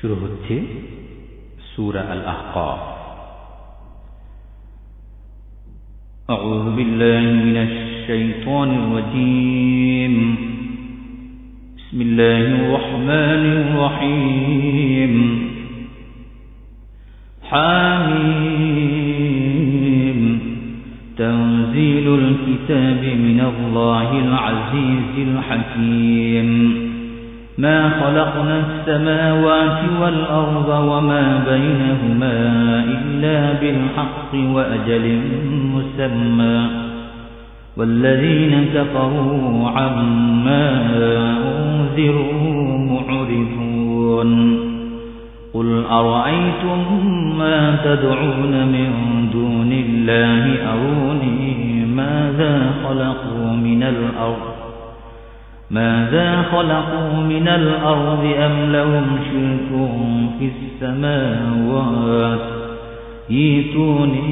শুরু হচ্ছে সূরা আল আহকাফ। আউযু বিল্লাহি মিনাশ শাইতানির রাজীম। বিসমিল্লাহির রহমানির রহিম। হামিম তানজিলুল কিতাবি মিনাল্লাহিল আজিজিল হাকীম। ما خلقنا السماوات والأرض وما بينهما إلا بالحق وأجل مسمى والذين كفروا عما أنذروا معرضون قل أرأيتم ما تدعون من دون الله أروني ماذا خلقوا من الأرض أم لهم شرك في السماوات ائتوني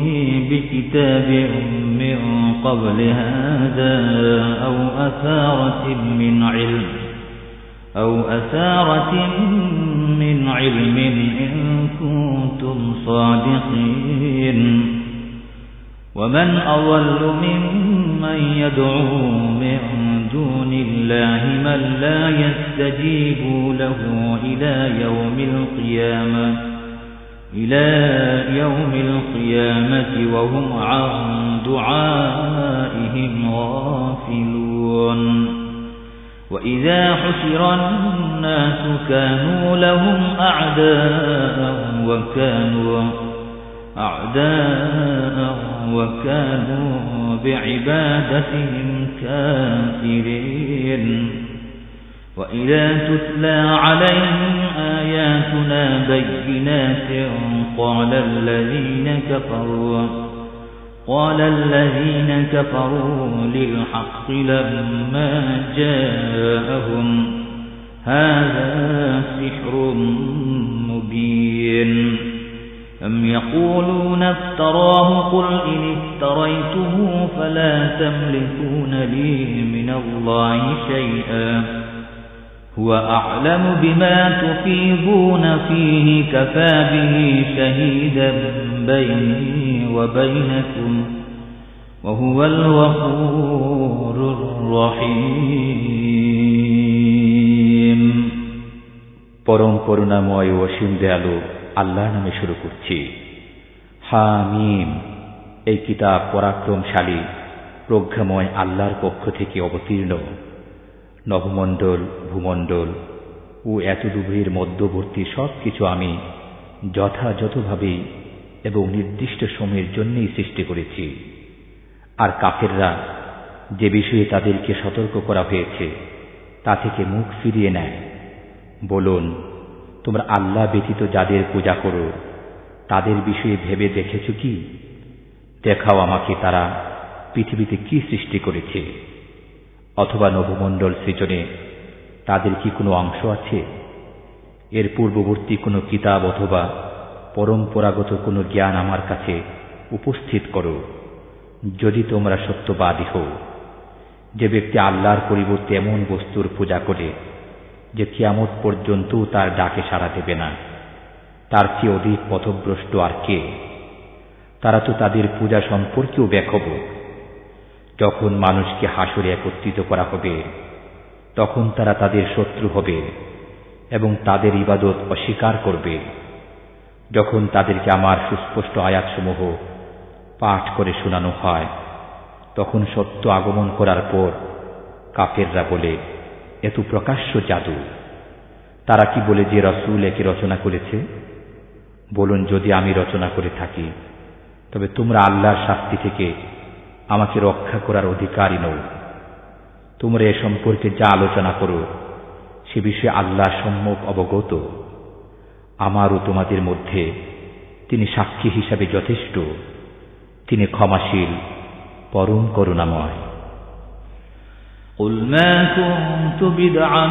بكتاب من قبل هذا أو أثارة من علم إن كنتم صادقين ومن أضل ممن يدعو من دون الله من لا يستجيب له إلى يوم القيامة وهم عن دعائهم غافلون وإذا حشر الناس كانوا لهم أعداء وكانوا بعبادتهم كافرين وإذا تتلى عليهم آياتنا بينات قال الذين كفروا للحق لما جاءهم هذا سحر مبين أم يقولون افتراه قل إن افتريته فلا تملكون لي من الله شيئا هو أعلم بما تفيضون فيه كفى به شهيدا بيني وبينكم وهو الغفور الرحيم পরম করুণাময় ও অসীম দয়ালু আল্লাহর নামে শুরু করছি। হামিম। এই কিতাব পরাক্রমশালী প্রজ্ঞাময় আল্লাহর পক্ষ থেকে অবতীর্ণ। নভমণ্ডল, ভূমণ্ডল ও এতদূরের মধ্যবর্তী সবকিছু আমি যথাযথভাবেই এবং নির্দিষ্ট সময়ের জন্যই সৃষ্টি করেছি। আর কাফেররা যে বিষয়ে তাদেরকে সতর্ক করা হয়েছে তা থেকে মুখ ফিরিয়ে নেয়। বলুন, তোমরা আল্লাহ ব্যতীত যাদের পূজা করো তাদের বিষয়ে ভেবে দেখেছ কি? দেখাও আমাকে তারা পৃথিবীতে কি সৃষ্টি করেছে, অথবা নভমণ্ডল সৃজনে তাদের কি কোনো অংশ আছে? এর পূর্ববর্তী কোনো কিতাব অথবা পরম্পরাগত কোনো জ্ঞান আমার কাছে উপস্থিত করো যদি তোমরা সত্যবাদী হও। যে ব্যক্তি আল্লাহর পরিবর্তে এমন বস্তুর পূজা করে যে কিয়ামত পর্যন্ত তার ডাকে সাড়া দেবে না, তার চেয়ে অধিক পথভ্রষ্ট আর কে? তারা তো তাদের পূজা সম্পর্কেও বেখবর। যখন মানুষকে হাসরে একত্রিত করা হবে তখন তারা তাদের শত্রু হবে এবং তাদের ইবাদত অস্বীকার করবে। যখন তাদেরকে আমার সুস্পষ্ট আয়াতসমূহ পাঠ করে শোনানো হয় তখন সত্য আগমন করার পর কাফেররা বলে, এ তো প্রকাশ্য জাদু। তারা কি বলে যে রাসূল একে রচনা করেছে? বলুন, যদি আমি রচনা করে থাকি তবে তোমরা আল্লাহর শাস্তি থেকে আমাকে রক্ষা করার অধিকারী নও। তোমরা এ সম্পর্কে যা আলোচনা করো সে বিষয়ে আল্লাহ সম্যক অবগত। আমার ও তোমাদের মধ্যে তিনি সাক্ষী হিসাবে যথেষ্ট। তিনি ক্ষমাশীল, পরম করুণাময়। قل ما كنت بدعا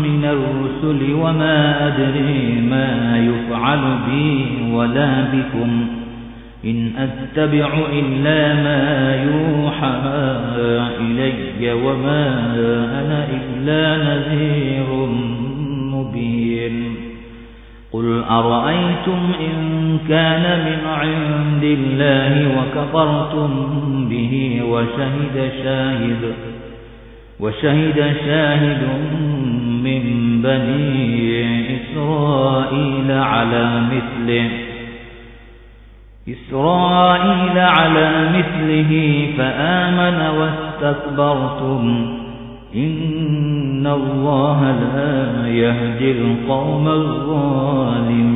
من الرسل وما أدري ما يفعل بي ولا بكم إن أتبع إلا ما يوحى إلي وما أنا إلا نذير مبين أرأيتم إن كان من عند الله وكفرتم به وشهد شاهد من بني إسرائيل على مثله فآمن واستكبرتم إن الله لا يهدي القوم الظالمين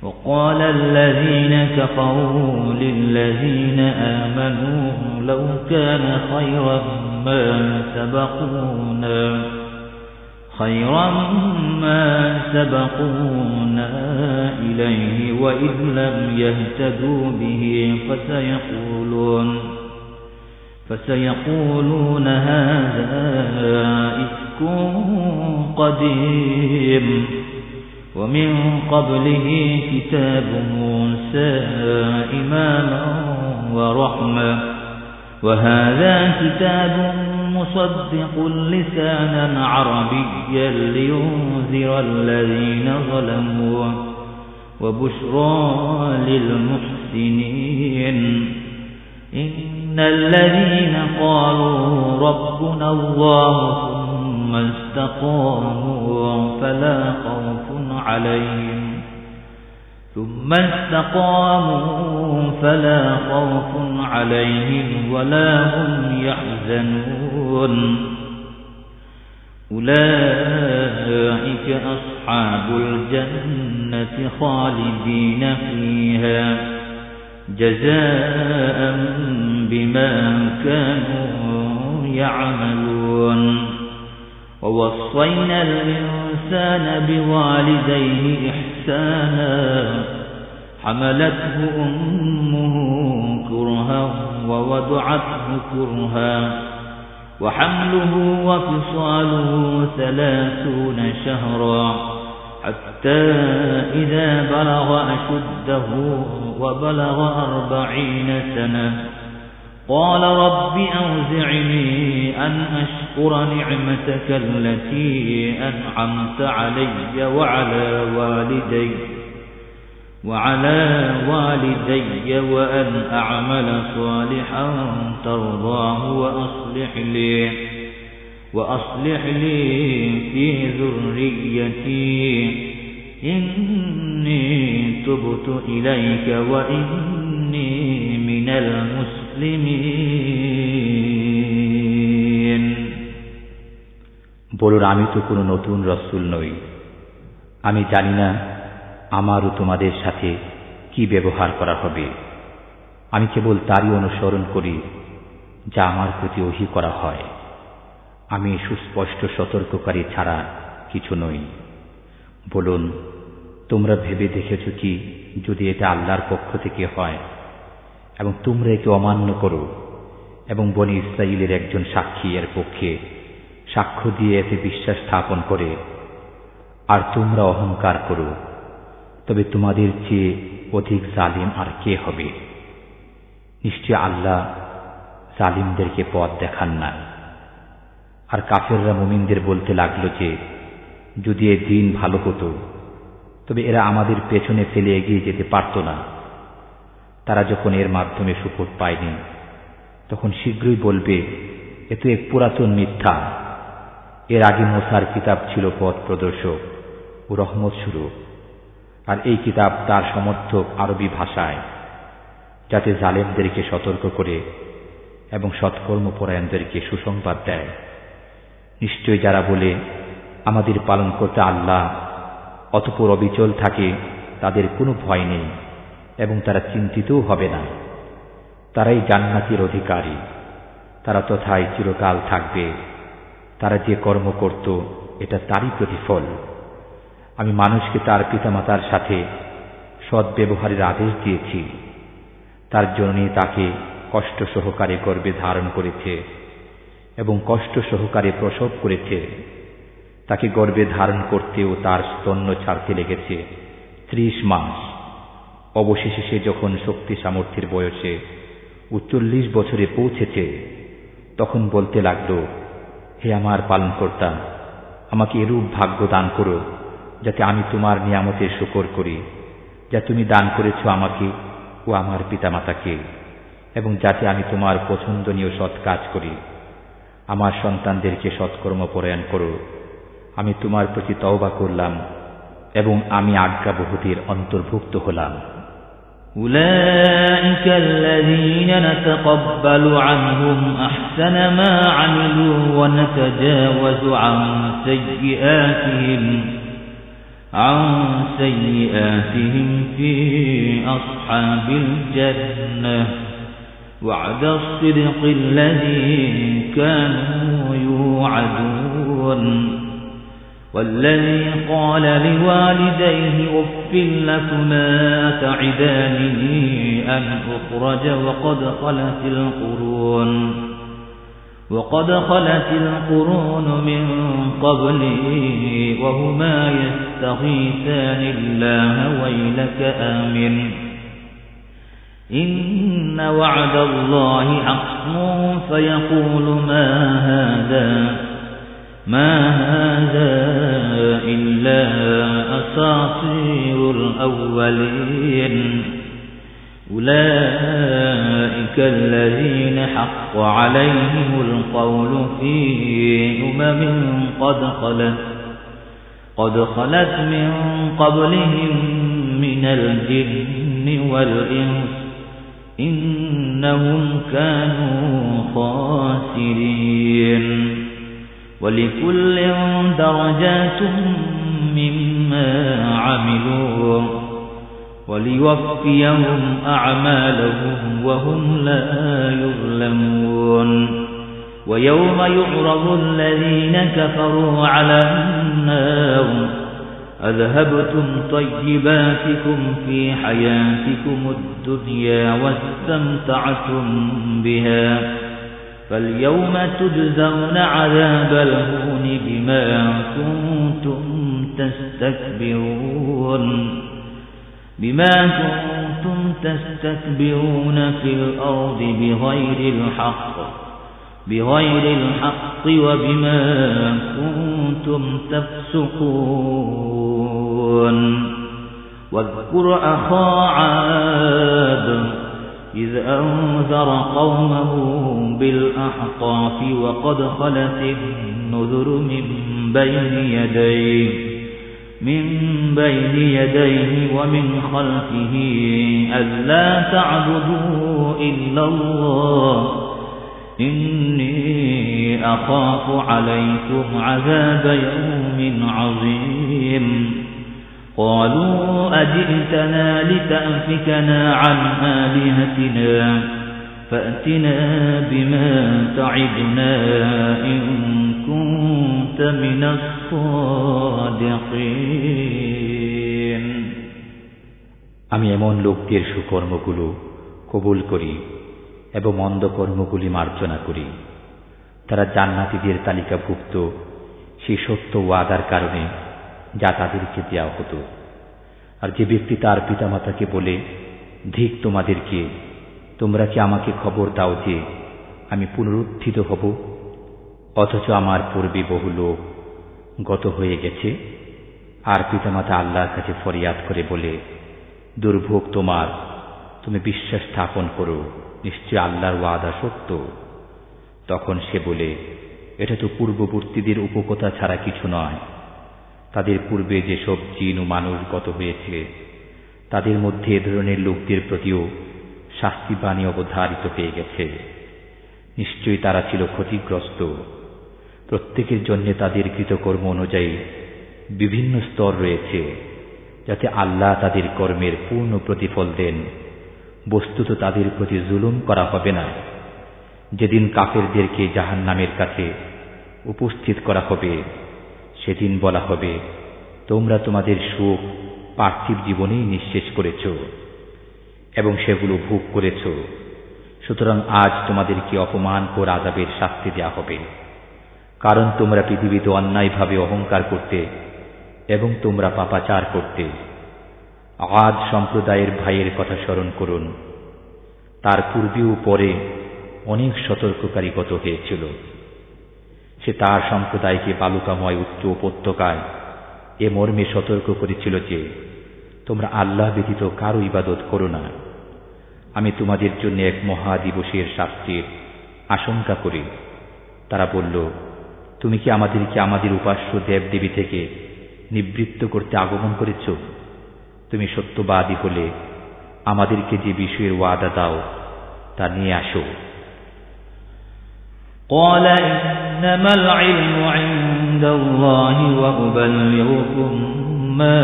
وقال الذين كفروا للذين آمنوا لو كان خيرا ما سبقونا إليه وإذ لم يهتدوا به فسيقولون هذا إفك قديم ومن قبله كتاب موسى إماما ورحمة وهذا كتاب مصدق لسانا عربيا لينذر الذين ظلموا وبشرى للمحسنين إن الذين قالوا ربنا الله ثم استقاموا فلا خوف عليهم ولا هم يحزنون أولئك أصحاب الجنة خالدين فيها جزاء بما كانوا يعملون ووصينا الإنسان بوالديه إحسانا حملته أمه كرها ووضعته كرها وحمله وفصاله 30 شهرا حتى إذا بلغ أشده وبلغ 40 سنة قال رب أوزعني أن أشكر نعمتك التي أنعمت علي وعلى والدي وأن أعمل صالحا ترضاه وأصلح لي في ذريتي إني تبت إليك وإني من المسلمين বলুন আমি তো কোনো নতুন রাসূল নই, আমি জানি না আমার ও তোমাদের সাথে কি ব্যবহার করা হবে। আমি কেবল তারই অনুসরণ করি যা আমার প্রতি ওহী করা হয়। আমি সুস্পষ্ট সতর্ককারী ছাড়া কিছু নই। বলুন তোমরা ভেবে দেখেছ কি যদি এটা আল্লাহর পক্ষ থেকে হয় এবং তোমরা একে অমান্য করো এবং বনী ইসরাঈলের একজন সাক্ষী এর পক্ষে সাক্ষ্য দিয়ে এতে বিশ্বাস স্থাপন করে আর তোমরা অহংকার করো, তবে তোমাদের চেয়ে অধিক জালিম আর কে হবে? নিশ্চয় আল্লাহ জালিমদেরকে পথ দেখান না। আর কাফেররা মুমিনদের বলতে লাগলো যে যদি এ দিন ভালো হতো তবে এরা আমাদের পেছনে ফেলে এগিয়ে যেতে পারত না। তারা যখন এর মাধ্যমে সুফল পায়নি তখন শীঘ্রই বলবে এ তো এক পুরাতন মিথ্যা। এর আগে মুসার কিতাব ছিল পথ প্রদর্শক ও রহমত স্বরূপ, আর এই কিতাব তার সমর্থক আরবি ভাষায়, যাতে জালেমদেরকে সতর্ক করে এবং সৎকর্মপরায়ণদেরকে সুসংবাদ দেয়। নিশ্চয় যারা বলে আমাদের পালনকর্তা আল্লাহ অতঃপর অবিচল থাকে তাদের কোনো ভয় নেই এবং তারা চিন্তিতও হবে না। তারাই জান্নাতের অধিকারী, তারা তথায় চিরকাল থাকবে। তারা যে কর্ম করত এটা তারই প্রতিফল। আমি মানুষকে তার পিতামাতার সাথে সৎ ব্যবহারের আদেশ দিয়েছি। তার জন্যই তাকে কষ্ট সহকারে গর্ভে ধারণ করেছে এবং কষ্ট সহকারে প্রসব করেছে। তাকে গর্ভে ধারণ করতেও তার স্তন্য ছাড়তে লেগেছে 30 মাস। অবশেষে সে যখন শক্তি সামর্থ্যের বয়সে 40 বছরে পৌঁছেছে তখন বলতে লাগল, হে আমার পালনকর্তা, আমাকে এরূপ ভাগ্য দান করো যাতে আমি তোমার নিয়ামতের শুকর করি যা তুমি দান করেছ আমাকে ও আমার পিতামাতাকে, এবং যাতে আমি তোমার পছন্দনীয় সৎ কাজ করি। আমার সন্তানদেরকে সৎকর্ম পরায়ণ করো। আমি তোমার প্রতি তওবা করলাম এবং আমি আজ্ঞাবহদের অন্তর্ভুক্ত হলাম। أولئك الذين نتقبل عنهم أحسن ما عملوا ونتجاوز عن سيئاتهم في أصحاب الجنة وعد الصدق الذي كانوا يوعدون والذي قال لوالديه أف لكما تعدانني أن أخرج وقد خلت القرون من قبلي وهما يستغيثان الله ويلك آمن إن وعد الله حق فيقول ما هذا إلا أساطير الأولين أولئك الذين حق عليهم القول في قد خلت من قبلهم من الجن والإنس إنهم كانوا خاسرين ولكل درجات مما عملوا وليوفيهم أعمالهم وهم لا يظلمون ويوم يعرض الذين كفروا على النار أذهبتم طيباتكم في حياتكم الدنيا واستمتعتم بها فاليوم تجزون عذاب الهون بما كنتم تستكبرون في الأرض بغير الحق وبما كنتم تفسقون واذكر أخا عاد إذ أنذر قومه بالأحقاف وقد خلت النذر من بين يديه ومن خلفه ألا تعبدوا إلا الله إني أخاف عليكم عذاب يوم عظيم قالوا أجئتنا لتأفكنا عن آلهتنا فأتنا بما تعدنا إن كنت من الصادقين আমি এমন লোকদের সুকর্মগুলো কবুল করি এবং মন্দ কর্মগুলি মার্জনা করি। তারা জান্নাতীদের তালিকাভুক্ত সেই সত্য ওয়াদার কারণে যা তাদেরকে দেওয়া হতো। আর যে ব্যক্তি তার পিতামাতাকে বলে, ধিক তোমাদেরকে, তোমরা কি আমাকে খবর দাও যে আমি পুনরুত্থিত হব, অথচ আমার পূর্বে বহু লোক গত হয়ে গেছে। আর পিতামাতা আল্লাহর কাছে ফরিয়াদ করে বলে, দুর্ভোগ তোমার, তুমি বিশ্বাস স্থাপন করো, নিশ্চয় আল্লাহর ওয়াদা সত্য। তখন সে বলে, এটা তো পূর্ববর্তীদের উপকথা ছাড়া কিছু নয়। তাদের পূর্বে যেসব জিন ও মানুষ গত হয়েছে তাদের মধ্যে এ ধরনের লোকদের প্রতিও শাস্তিবাণী অবধারিত হয়ে গেছে। নিশ্চয়ই তারা ছিল ক্ষতিগ্রস্ত। প্রত্যেকের জন্য তাদের কৃতকর্ম অনুযায়ী বিভিন্ন স্তর রয়েছে, যাতে আল্লাহ তাদের কর্মের পূর্ণ প্রতিফল দেন। বস্তুত তাদের প্রতি জুলুম করা হবে না। যেদিন কাফেরদেরকে জাহান্নামের কাছে উপস্থিত করা হবে, সেদিন বলা হবে, তোমরা তোমাদের সুখ পার্থিব জীবনেই নিঃশেষ করেছ এবং সেগুলো ভোগ করেছ, সুতরাং আজ তোমাদেরকে অপমানকর আযাবের শাস্তি দেওয়া হবে, কারণ তোমরা পৃথিবীতে অন্যায়ভাবে অহংকার করতে এবং তোমরা পাপাচার করতে। আদ সম্প্রদায়ের ভাইয়ের কথা স্মরণ করুন। তার পূর্বেও পরে অনেক সতর্ককারী গত হয়েছিল। সে তার সম্প্রদায়কে বালুকাময় উচ্চ উপত্যকায় এ মর্মে সতর্ক করেছিল যে তোমরা আল্লাহ ব্যতীত কারো ইবাদত করো না। আমি তোমাদের জন্য এক মহা দিবসের শাস্তির আশঙ্কা করি। তারা বলল, তুমি কি আমাদেরকে আমাদের উপাস্য দেবদেবী থেকে নিবৃত্ত করতে আগমন করেছ? তুমি সত্যবাদী হলে আমাদেরকে যে বিষয়ের ওয়াদা দাও তা নিয়ে আসো। قال إنما العلم عند الله وأبلغكم ما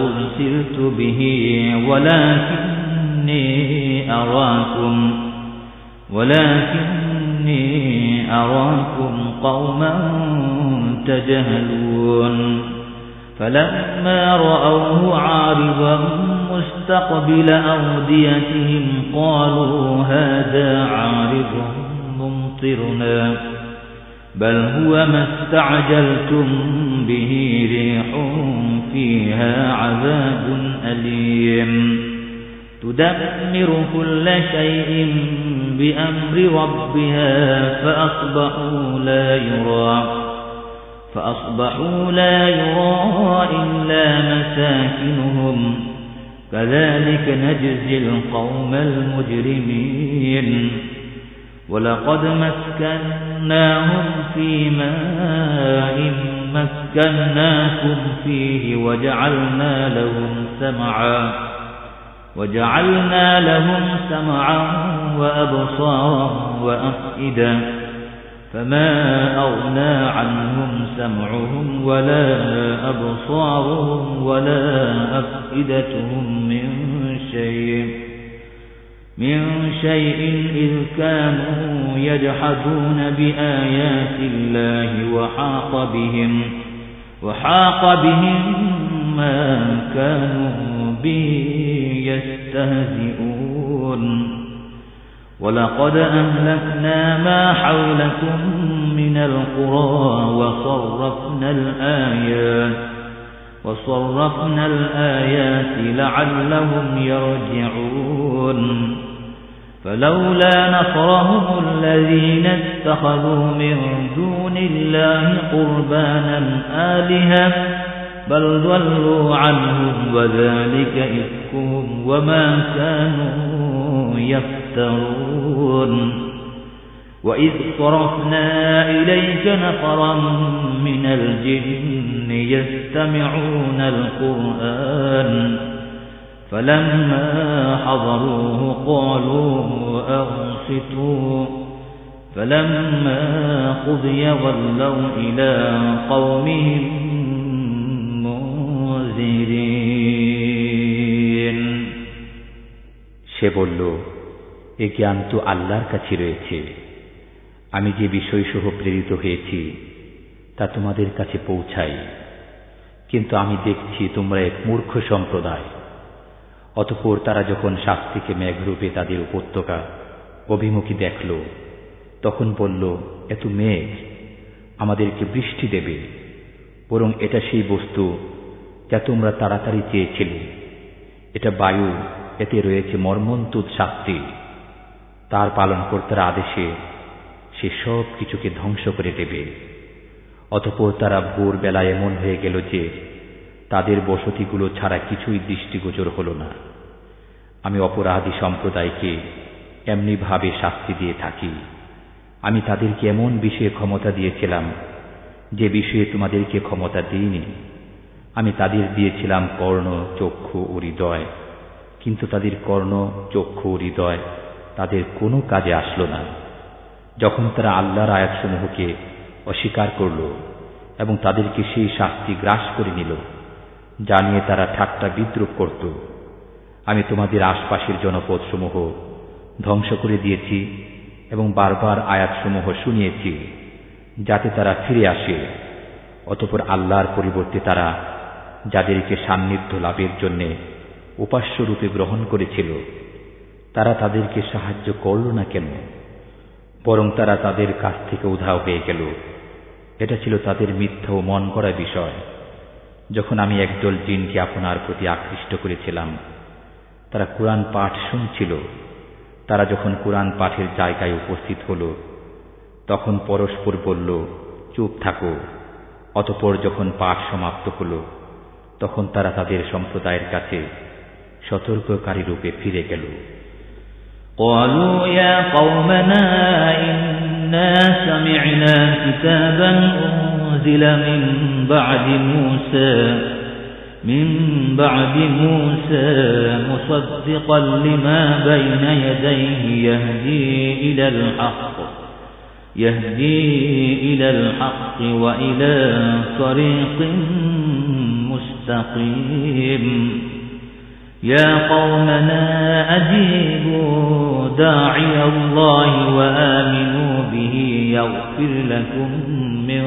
أرسلت به ولكني أراكم قوما تجهلون فلما رأوه عارضا مستقبل أوديتهم قالوا هذا عارض ممطرنا بل هو ما استعجلتم به ريح فيها عذاب أليم تدمر كل شيء بأمر ربها فأصبحوا لا يرى إلا مساكنهم كذلك نجزي القوم المجرمين ولقد مكناهم في ماء مكناكم فيه وجعلنا لهم سمعا وأبصارا وأفئدة فما أغنى عنهم سمعهم ولا أبصارهم ولا أفئدتهم من شيء إذ كانوا يجحدون بآيات الله وحاق بهم ما كانوا به يستهزئون ولقد أهلكنا ما حولكم من القرى وصرفنا الآيات لعلهم يرجعون فلولا نصرهم الذين اتخذوا من دون الله قربانا آلهة بل ضلوا عنهم وذلك إفكهم وما كانوا يفترون وإذ صرفنا إليك نفرا من الجن يستمعون القرآن فلما حضروه قالوا أنصتوا فلما قضي ولوا إلى قومهم منذرين সে বলল, এ জ্ঞান তো আল্লাহর কাছে রয়েছে। আমি যে বিষয়সহ প্রেরিত হয়েছি তা তোমাদের কাছে পৌঁছাই, কিন্তু আমি দেখছি তোমরা এক মূর্খ সম্প্রদায়। অতঃপর তারা যখন শাস্তিকে মেঘরূপে তাদের উপত্যকা অভিমুখী দেখল, তখন বলল, এত মেঘ আমাদেরকে বৃষ্টি দেবে, বরং এটা সেই বস্তু যা তোমরা তাড়াতাড়ি চেয়েছিলে। এটা বায়ু, এতে রয়েছে মর্মন্তুদ শাস্তি। তার পালনকর্তার আদেশে সে সব কিছুকে ধ্বংস করে দেবে। অতঃপর তারা ভোর বেলায় এমন হয়ে গেল যে তাদের বসতিগুলো ছাড়া কিছুই দৃষ্টিগোচর হল না। আমি অপরাধী সম্প্রদায়কে এমনিভাবে শাস্তি দিয়ে থাকি। আমি তাদেরকে এমন বিষয়ে ক্ষমতা দিয়েছিলাম যে বিষয়ে তোমাদেরকে ক্ষমতা দিইনি। আমি তাদের দিয়েছিলাম কর্ণ, চক্ষু ও হৃদয়, কিন্তু তাদের কর্ণ, চক্ষু ও হৃদয় তাদের কোনো কাজে আসলো না। যখন তারা আল্লাহর আয়াতসমূহকে অস্বীকার করল এবং তাদেরকে সেই শাস্তি গ্রাস করে নিল যা নিয়ে তারা ঠাট্টা বিদ্রূপ করত, আমি তোমাদের আশপাশের জনপদসমূহ ধ্বংস করে দিয়েছি এবং বারবার আয়াতসমূহ শুনিয়েছি যাতে তারা ফিরে আসে। অতঃপর আল্লাহর পরিবর্তে তারা যাদেরকে সান্নিধ্য লাভের জন্য উপাস্যরূপে গ্রহণ করেছিল, তারা তাদেরকে সাহায্য করল না কেন? বরং তারা তাদের কাছ থেকে উধাও হয়ে গেল। এটা ছিল তাদের মিথ্যা ও মন করা বিষয়। যখন আমি একদল জিনকে আপনার প্রতি আকৃষ্ট করেছিলাম, তারা কুরআন পাঠ শুনছিল। তারা যখন কুরআন পাঠের জায়গায় উপস্থিত হল, তখন পরস্পর বলল, চুপ থাকো, অতঃপর যখন পাঠ সমাপ্ত হল, তখন তারা তাদের সম্প্রদায়ের কাছে সতর্ককারী রূপে ফিরে গেল। قالوا يا قومنا إنا سمعنا كتابا أنزل من بعد موسى مصدقا لما بين يديه يهدي إلى الحق وإلى طريق مستقيم يا قومنا أجيبوا داعي الله وآمنوا به يغفر لكم من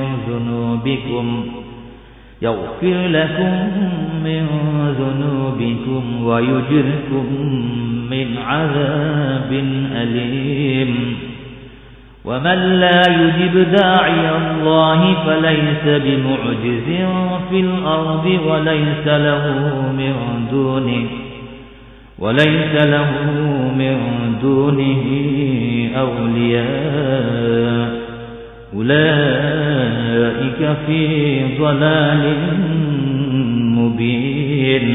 ذنوبكم ويجركم من عذاب أليم ومن لا يجب داعي الله فليس بمعجز في الأرض وليس له من دونه أولياء أولئك في ضلال مبين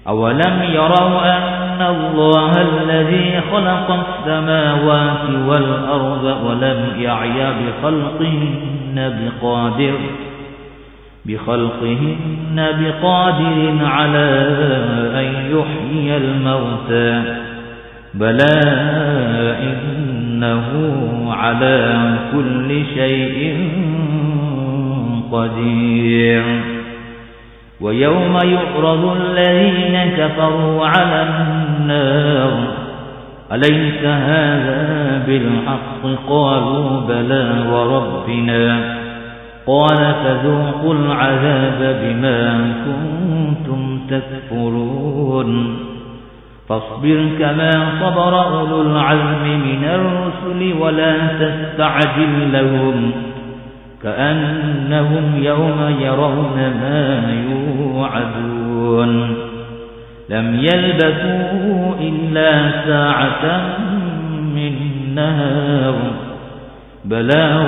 أولم يروا أن الله الذي خلق السماوات والأرض ولم يعي بخلقهن بقادر على أن يحيي الموتى بلى إنه على كل شيء قدير ويوم يعرض الذين كفروا على النار أليس هذا بالحق قالوا بلى وربنا قال فذوقوا العذاب بما كنتم تكفرون فاصبر كما صبر أولو العزم من الرسل ولا تستعجل لهم كأنهم يوم يرون ما يوعدون لم يلبثوا إلا ساعة من نهار بلاغ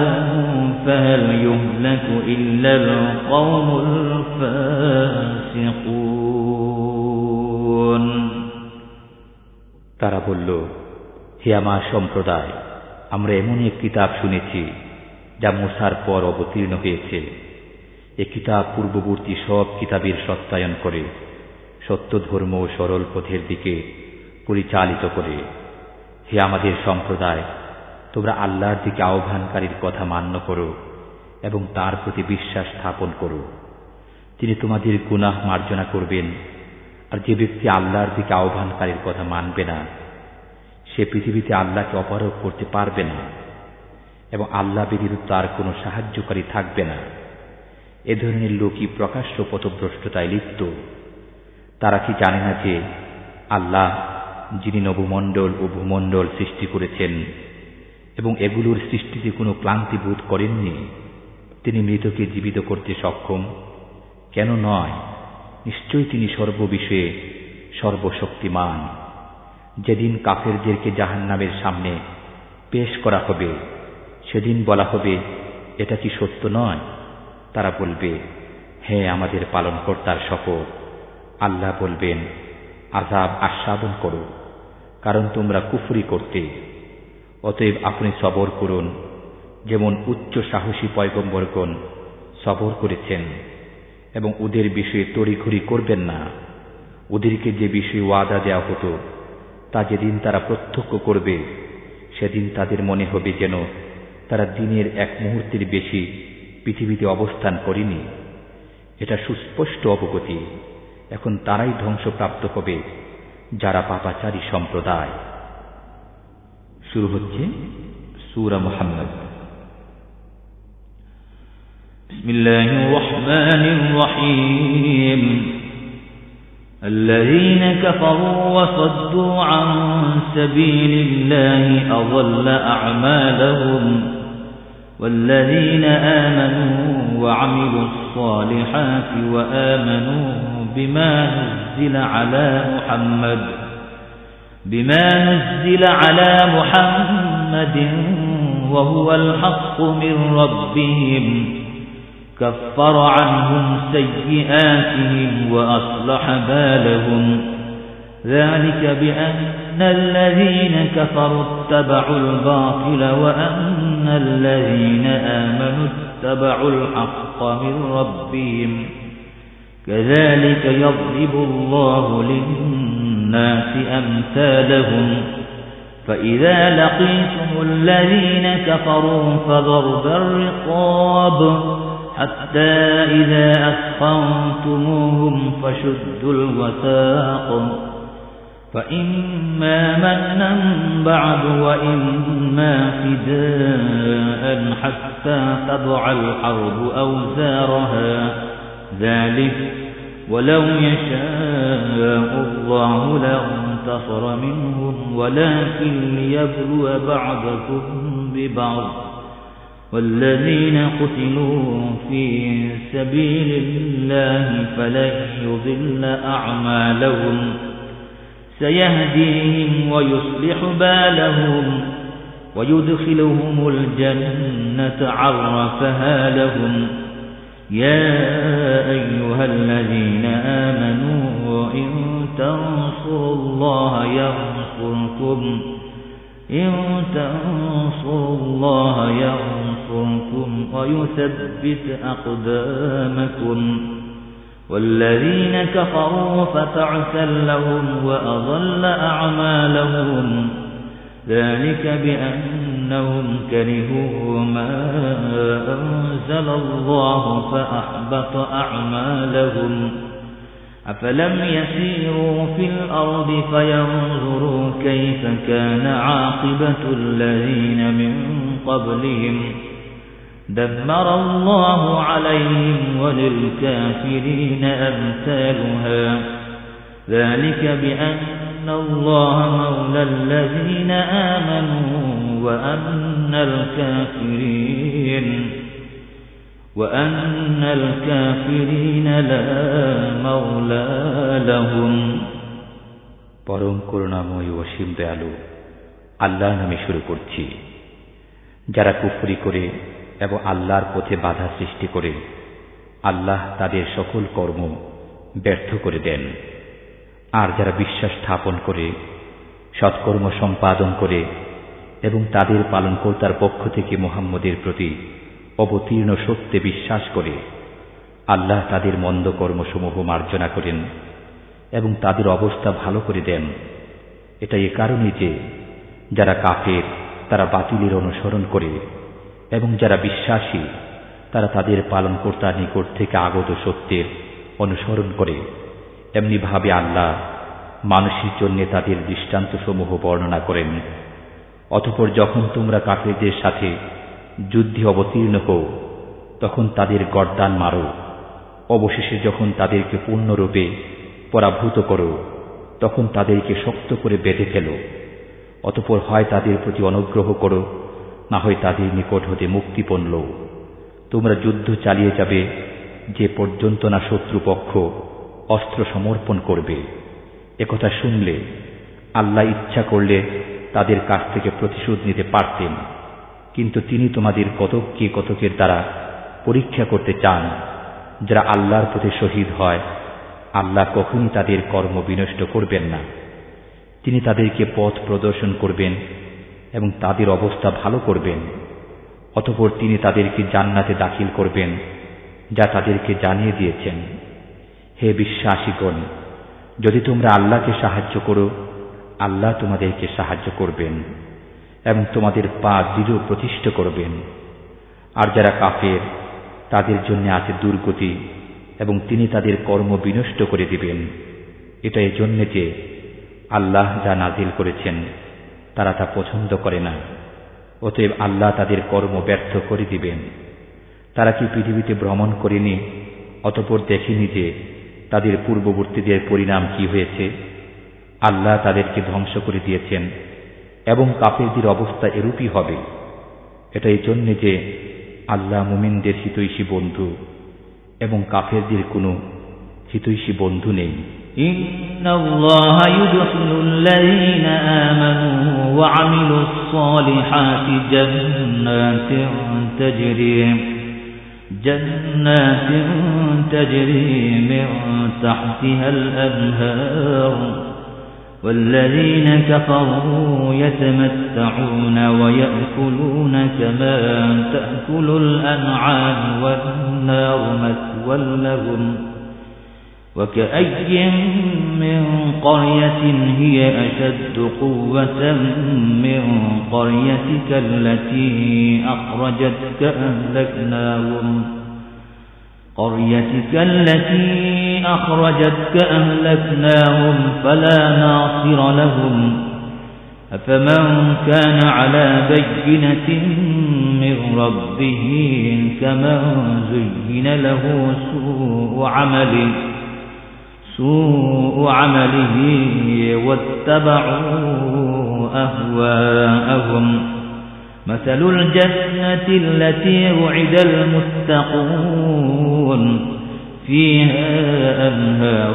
فهل يهلك إلا القوم الفاسقون তারা বলল, হে আমার সম্প্রদায়, আমরা এমন এক কিতাব শুনেছি যা মুসার পর অবতীর্ণ হয়েছে। এ কিতাব পূর্ববর্তী সব কিতাবের সত্যায়ন করে, সত্য ধর্ম ও সরল পথের দিকে পরিচালিত করে। হে আমাদের সম্প্রদায়, তোমরা আল্লাহর দিকে আহ্বানকারীর কথা মান্য করো এবং তার প্রতি বিশ্বাস স্থাপন করো। তিনি তোমাদের গুনাহ মার্জনা করবেন। আর যে ব্যক্তি আল্লাহর দিকে আহ্বানকারীর কথা মানবে না, সে পৃথিবীতে আল্লাহকে অপারগ করতে পারবে না এবং আল্লাহ ব্যতীত তার কোনো সাহায্যকারী থাকবে না। এ ধরনের লোকই প্রকাশ্য পথভ্রষ্টতায় লিপ্ত। তারা কি জানে না যে আল্লাহ, যিনি নবমণ্ডল ও ভূমণ্ডল সৃষ্টি করেছেন এবং এগুলোর সৃষ্টিতে কোনো ক্লান্তি বোধ করেননি, তিনি মৃতকে জীবিত করতে সক্ষম? কেন নয়, নিশ্চয়ই তিনি সর্ববিষয়ে সর্বশক্তিমান। যেদিন কাফেরদেরকে জাহান্নামের সামনে পেশ করা হবে, সেদিন বলা হবে, এটা কি সত্য নয়? তারা বলবে, হ্যাঁ, আমাদের পালনকর্তার শপথ। আল্লাহ বলবেন, আযাব আস্বাদন করো, কারণ তোমরা কুফরি করতে। অতএব আপনি সবর করুন, যেমন উচ্চ সাহসী পয়গম্বরগণ সবর করেছেন, এবং ওদের বিষয়ে তড়িঘড়ি করবেন না। ওদেরকে যে বিষয়ে ওয়াদা দেওয়া হতো, তা যেদিন তারা প্রত্যক্ষ করবে, সেদিন তাদের মনে হবে যেন তারা দিনের এক মুহূর্তের বেশি পৃথিবীতে অবস্থান করেনি। এটা সুস্পষ্ট অবগতি। এখন তারাই ধ্বংসপ্রাপ্ত হবে, যারা পাপাচারী সম্প্রদায়। শুরু হচ্ছে সূরা মুহাম্মদ। বিসমিল্লাহির রহমানির রহিম। الذين كفروا وصدوا عن سبيل الله أضل أعمالهم والذين آمنوا وعملوا الصالحات وآمنوا بما نزل على محمد وهو الحق من ربهم كفر عنهم سيئاتهم وأصلح بالهم ذلك بأن الذين كفروا اتبعوا الباطل وأن الذين آمنوا اتبعوا الحق من ربهم كذلك يضرب الله للناس أمثالهم فإذا لقيتم الذين كفروا فضرب الرقاب حتى إذا أثخنتموهم فشدوا الوثاق فإما منا بعد وإما فداء حتى تضع الحرب أوزارها ذلك ولو يشاء الله لانتصر منهم ولكن ليبلو بعضكم ببعض والذين قتلوا في سبيل الله فلن يضل أعمالهم سيهديهم ويصلح بالهم ويدخلهم الجنة عرفها لهم يا أيها الذين آمنوا إن تنصروا الله ينصركم ويثبت أقدامكم والذين كفروا فتعسا لهم وأضل أعمالهم ذلك بأنهم كرهوا ما أنزل الله فأحبط أعمالهم أفلم يسيروا في الأرض فينظروا كيف كان عاقبة الذين من قبلهم دمر الله عليهم وللكافرين أمثالها ذلك بأن الله مولى الذين آمنوا وأن الكافرين لا مولى لهم পরম করুণাময় ও অসীম দয়ালু আল্লাহর নামে শুরু করছি। যারা কুফরি করে এবং আল্লাহর পথে বাধা সৃষ্টি করে আল্লাহ তাদের সকল কর্ম ব্যর্থ করে দেন। আর যারা বিশ্বাস স্থাপন করে সৎকর্ম সম্পাদন করে এবং তাদের পালনকর্তার পক্ষ থেকে মুহাম্মদের প্রতি অবতীর্ণ সত্যে বিশ্বাস করে আল্লাহ তাদের মন্দ কর্মসমূহ মার্জনা করেন এবং তাদের অবস্থা ভালো করে দেন। এটা এ কারণে যে যারা কাফের তারা বাতিলের অনুসরণ করে এবং যারা বিশ্বাসী তারা তাদের পালনকর্তার নিকট থেকে আগত সত্যের অনুসরণ করে। এমনিভাবে আল্লাহ মানুষের জন্য তাদের দৃষ্টান্তসমূহ বর্ণনা করেন। অতঃপর যখন তোমরা কাফেরদের সাথে যুদ্ধে অবতীর্ণ হও তখন তাদের গর্দান মারো। অবশেষে যখন তাদেরকে পূর্ণরূপে পরাভূত করো তখন তাদেরকে শক্ত করে বেঁধে ফেলো। অতঃপর হয় তাদের প্রতি অনুগ্রহ করো, না হয় তাদের নিকট হতে মুক্তিপণ লও। তোমরা যুদ্ধ চালিয়ে যাবে যে পর্যন্ত না শত্রুপক্ষ অস্ত্র সমর্পণ করবে। একথা শুনলে আল্লাহ ইচ্ছা করলে তাদের কাছ থেকে প্রতিশোধ নিতে পারতেন, কিন্তু তিনি তোমাদের কতককে কতকের দ্বারা পরীক্ষা করতে চান। যারা আল্লাহর পথে শহীদ হয় আল্লাহ কখনই তাদের কর্ম বিনষ্ট করবেন না। তিনি তাদেরকে পথ প্রদর্শন করবেন এবং তাদের অবস্থা ভালো করবেন। অতঃপর তিনি তাদেরকে জান্নাতে দাখিল করবেন যা তাদেরকে জানিয়ে দিয়েছেন। হে বিশ্বাসীগণ, যদি তোমরা আল্লাহকে সাহায্য করো আল্লাহ তোমাদেরকে সাহায্য করবেন এবং তোমাদের পা দৃঢ় প্রতিষ্ঠ করবেন। আর যারা কাফের তাদের জন্য আছে দুর্গতি এবং তিনি তাদের কর্ম বিনষ্ট করে দিবেন। এটা এজন্য যে আল্লাহ যা নাজিল করেছেন তারা তা পছন্দ করে না, অতএব আল্লাহ তাদের কর্ম ব্যর্থ করে দিবেন। তারা কি পৃথিবীতে ভ্রমণ করেনি, অতঃপর দেখেনি যে তাদের পূর্ববর্তীদের পরিণাম কি হয়েছে? আল্লাহ তাদেরকে ধ্বংস করে দিয়েছেন এবং কাফেরদের অবস্থা এরূপই হবে। এটা এই জন্যে যে আল্লাহ মুমিনদের হিতৈষী বন্ধু এবং কাফেরদের কোনো হিতৈষী বন্ধু নেই। ইন্নাল্লাহা ইউদখিলুল্লাযীনা আমানু ওয়া আমিলুস সালিহাতি জান্নাতিন তাজরি جنات تجري من تحتها الأنهار والذين كفروا يتمتعون ويأكلون كما تأكل الأنعام والنار مثوى لهم وكأي من قرية هي أشد قوة من قريتك التي أخرجتك أهلكناهم فلا ناصر لهم أفمن كان على بينة من ربه كمن زين له سوء عمله واتبعوا أهواءهم مثل الجنة التي وعد المتقون فيها أنهار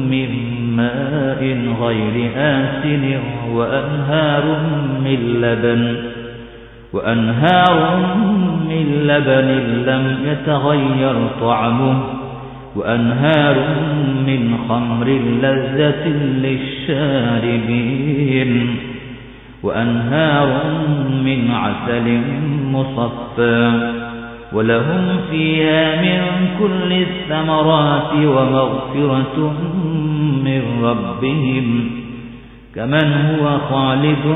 من ماء غير آسن وأنهار من لبن لم يتغير طعمه وأنهار من خمر لذة للشاربين وأنهار من عسل مصفى ولهم فيها من كل الثمرات ومغفرة من ربهم كمن هو خالد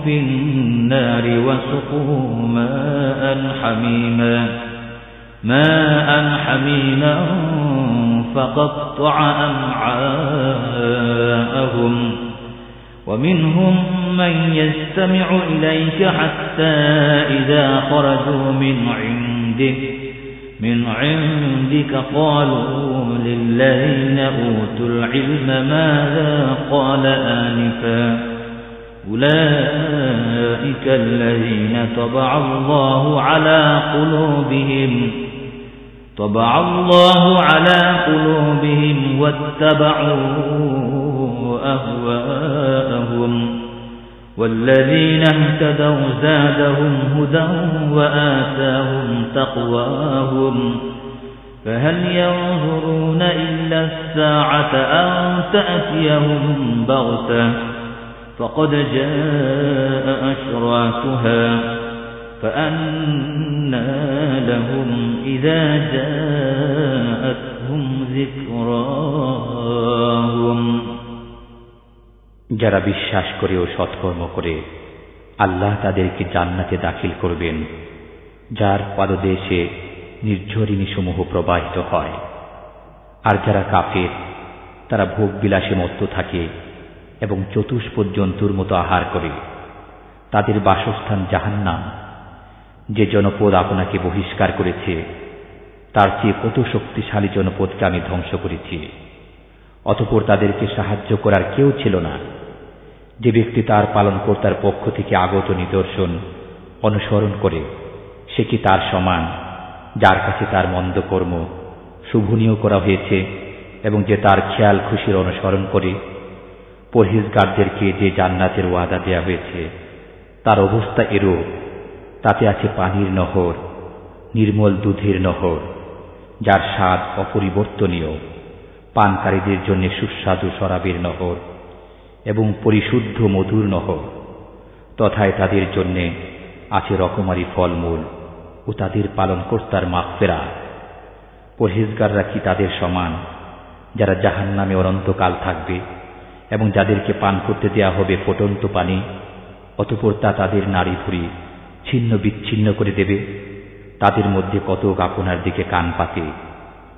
في النار وسقوا ماء حميما فقطع أمعاءهم ومنهم من يستمع إليك حتى إذا خرجوا من عندك قالوا للذين أوتوا العلم ماذا قال آنفا أولئك الذين طبع الله على قلوبهم واتبعوا أهواءهم والذين اهتدوا زادهم هدى وآتاهم تقواهم فهل ينظرون إلا الساعة أن تأتيهم بغتة فقد جاء أشراطها فأنى لهم إذا جاءتهم ذكراهم যারা বিশ্বাস করে ও সৎকর্ম করে আল্লাহ তাদেরকে জান্নাতে দাখিল করবেন যার পাদদেশে নির্ঝরিণী সমূহ প্রবাহিত হয় আর যারা কাফের তারা ভোগ বিলাসে মত্ত থাকে এবং চতুষ্পদ জন্তুর মতো আহার করে তাদের বাসস্থান জাহান্নাম যে জনপদ আপনাকে বহিষ্কার করেছে তার চেয়ে কত শক্তিশালী জনপদকে আমি ধ্বংস করেছি অতঃপর তাদেরকে সাহায্য করার কেউ ছিল না যে ব্যক্তি তার পালনকর্তার পক্ষ থেকে আগত নিদর্শন অনুসরণ করে সে কি তার সমান যার কাছে তার মন্দ কর্ম শুভনীয় করা হয়েছে এবং যে তার খেয়াল খুশির অনুসরণ করে পরহেজগারদেরকে যে জান্নাতের ওয়াদা দেয়া হয়েছে তার অবস্থা এরূপ তাতে আছে পানির নহর নির্মল দুধের নহর যার স্বাদ অপরিবর্তনীয় পানকারীদের জন্য সুস্বাদু শরাবের নহর এবং পরিশুদ্ধ মধুর নহর তথায় তাদের জন্য আছে রকমারি ফলমূল ও তাদের পালনকর্তার মাগফিরাত পরহেজগাররা কি তাদের সমান যারা জাহান্নামে অনন্তকাল থাকবে এবং যাদেরকে পান করতে দেয়া হবে ফুটন্ত পানি অতঃপর তা তাদের নাড়ি ভুঁড়ি ছিন্ন বিচ্ছিন্ন করে দেবে তাদের মধ্যে কতক আপনার দিকে কান পাতে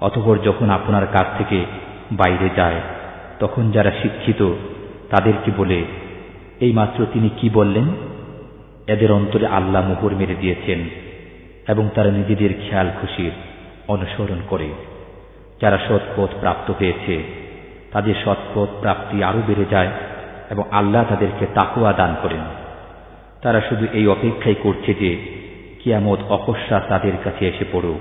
অতঃপর যখন আপনার কাছ থেকে বাইরে যায় তখন যারা শিক্ষিত তাদেরকে বলে এইমাত্র তিনি কি বললেন এদের অন্তরে আল্লাহ মোহর মেরে দিয়েছেন এবং তারা নিজেদের খেয়াল খুশির অনুসরণ করে যারা সৎপথ প্রাপ্ত হয়েছে তাদের সৎপথ প্রাপ্তি আরো বেড়ে যায় এবং আল্লাহ তাদেরকে তাকওয়া দান করেন তারা শুধু এই অপেক্ষাই করছে যে কিয়ামত অকস্মাৎ তাদের কাছে এসে পড়ুক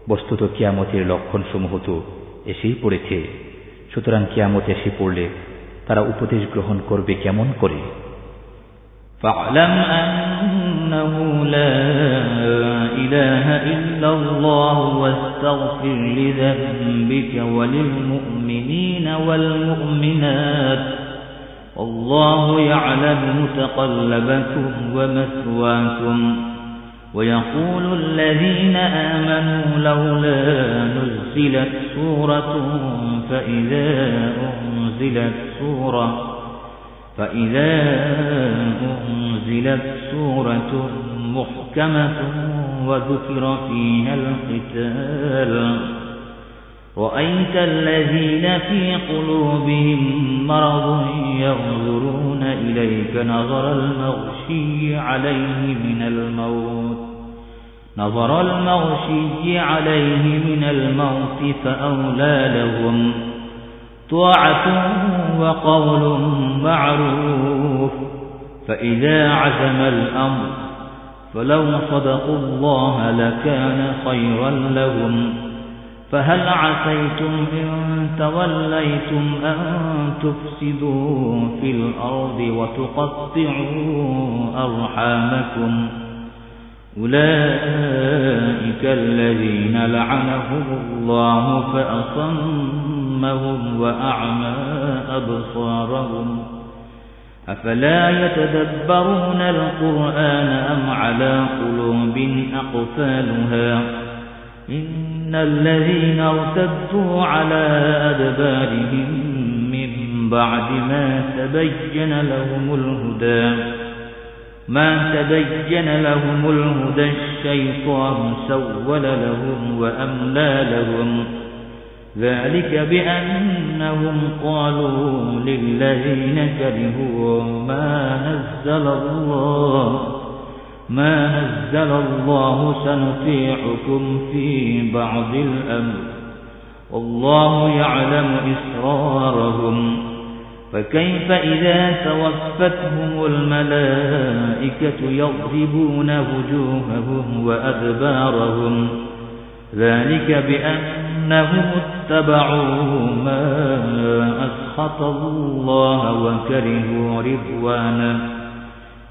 বস্তুত কিয়ামতের লক্ষণসমূহ তো এসেই পড়েছে সুতরাং কিয়ামত এসে পড়লে তারা উপদেশ গ্রহণ করবে কেমন করে فاعلم أنه لا إله إلا الله واستغفر لذنبك وللمؤمنين والمؤمنات والله يعلم متقلبكم ومثواكم ويقول الذين آمنوا لولا نزلت سورة فإذا أنزلت سورة محكمة وذكر فيها القتال رأيت الذين في قلوبهم مرض ينظرون إليك نظر المغشي عليه من الموت فأولى لهم طاعة وقول معروف فإذا عزم الأمر فلو صدقوا الله لكان خيرا لهم فهل عسيتم إن توليتم أن تفسدوا في الأرض وتقطعوا أرحامكم أولئك الذين لعنهم الله فأصمهم وأعمى أبصارهم أفلا يتدبرون القرآن أم على قلوب أقفالها إن الذين ارتدوا على أدبارهم من بعد ما تبين لهم الهدى الشيطان سول لهم وأملى لهم ذلك بأنهم قالوا للذين كرهوا ما نزل الله سنطيعكم في بعض الأمر والله يعلم إسرارهم فكيف إذا توفتهم الملائكة يضربون وجوههم وأدبارهم ذلك بأنهم اتبعوا ما أسخط الله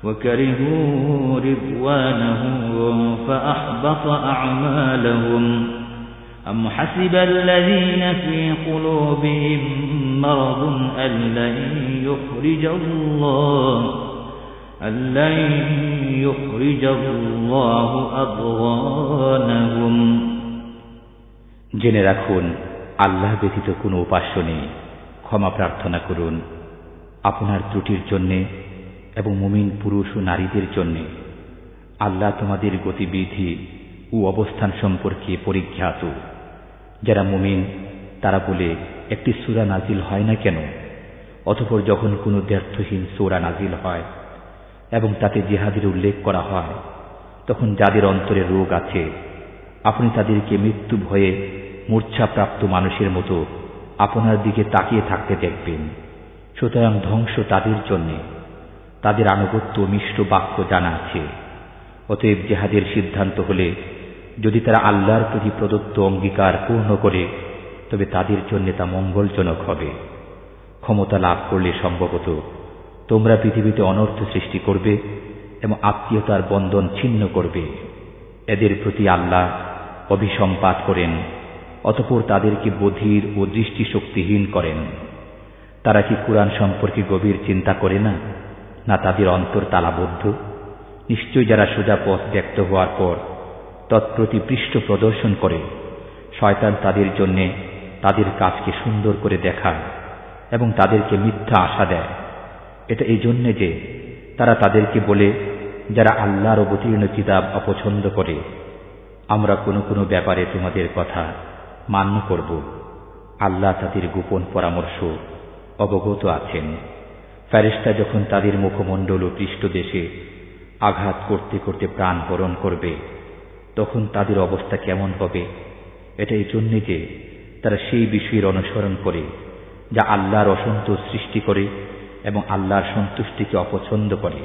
وكرهوا رضوانه فأحبط أعمالهم أم حسب الذين في قلوبهم مرض أن لن يخرج الله أضغانهم জেনে রাখুন আল্লাহ ব্যতীত কোনো উপাস্য নেই। ক্ষমা প্রার্থনা করুন আপনার ত্রুটির জন্যে এবং মুমিন পুরুষ ও নারীদের জন্যে। আল্লাহ তোমাদের গতিবিধি ও অবস্থান সম্পর্কে পরিজ্ঞাত। যারা মুমিন তারা বলে একটি সূরা নাজিল হয় না কেন? অতঃপর যখন কোনো দ্ব্যর্থহীন সূরা নাজিল হয় এবং তাতে জিহাদের উল্লেখ করা হয়, তখন যাদের অন্তরে রোগ আছে আপনি তাদেরকে মৃত্যু ভয়ে মূর্ছাপ্রাপ্ত মানুষের মতো আপনার দিকে তাকিয়ে থাকতে দেখবেন। সুতরাং ধ্বংস তাদের জন্যে, তাদের আনুগত্য মিশ্র বাক্য জানা আছে। অতএব জিহাদের সিদ্ধান্ত হলে যদি তারা আল্লাহর প্রতি প্রদত্ত অঙ্গীকার পূর্ণ করে তবে তাদের জন্য তা মঙ্গলজনক হবে। ক্ষমতা লাভ করলে সম্ভবত তোমরা পৃথিবীতে অনর্থ সৃষ্টি করবে এবং আত্মীয়তার বন্ধন ছিন্ন করবে। এদের প্রতি আল্লাহ অভিসম্পাত করেন, অতঃপর তাদেরকে বধির ও দৃষ্টিশক্তিহীন করেন। তারা কি কুরআন সম্পর্কে গভীর চিন্তা করে না? না তাদের অন্তর তালাবদ্ধ? নিশ্চয় যারা সোজা পথ ব্যক্ত হওয়ার পর তৎপ্রতি পৃষ্ঠ প্রদর্শন করে, শয়তান তাদের জন্য তাদের কাজকে সুন্দর করে দেখায় এবং তাদেরকে মিথ্যা আশা দেয়। এটা এই জন্যে যে তারা তাদেরকে বলে, যারা আল্লাহর অবতীর্ণ কিতাব অপছন্দ করে, আমরা কোনো কোনো ব্যাপারে তোমাদের কথা মান্য করব। আল্লাহ তাদের গোপন পরামর্শ অবগত আছেন। ফেরেশতা যখন তাদের মুখমণ্ডল ও পৃষ্ঠদেশে আঘাত করতে করতে প্রাণ হরণ করবে, তখন তাদের অবস্থা কেমন হবে? এটা এই জন্যে যে তারা সেই বিষয়ের অনুসরণ করে যা আল্লাহর অসন্তোষ সৃষ্টি করে এবং আল্লাহর সন্তুষ্টিকে অপছন্দ করে।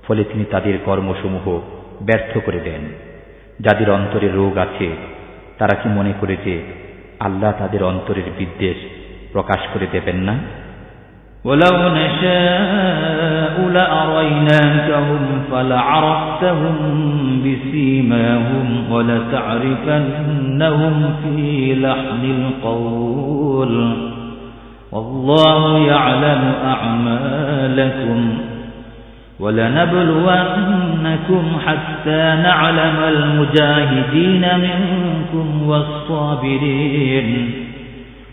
ফলে তিনি তাদের কর্মসমূহ ব্যর্থ করে দেন। যাদের অন্তরে রোগ আছে তারা কি মনে করে যে আল্লাহ তাদের অন্তরের বিদ্বেষ প্রকাশ করে দেবেন না? وَلَوْ نَشَاءُ لأريناكهم فلعرفتهم بسيماهم ولتعرفنهم في لحن القول والله يعلم أعمالكم ولنبلونكم حتى نعلم المجاهدين منكم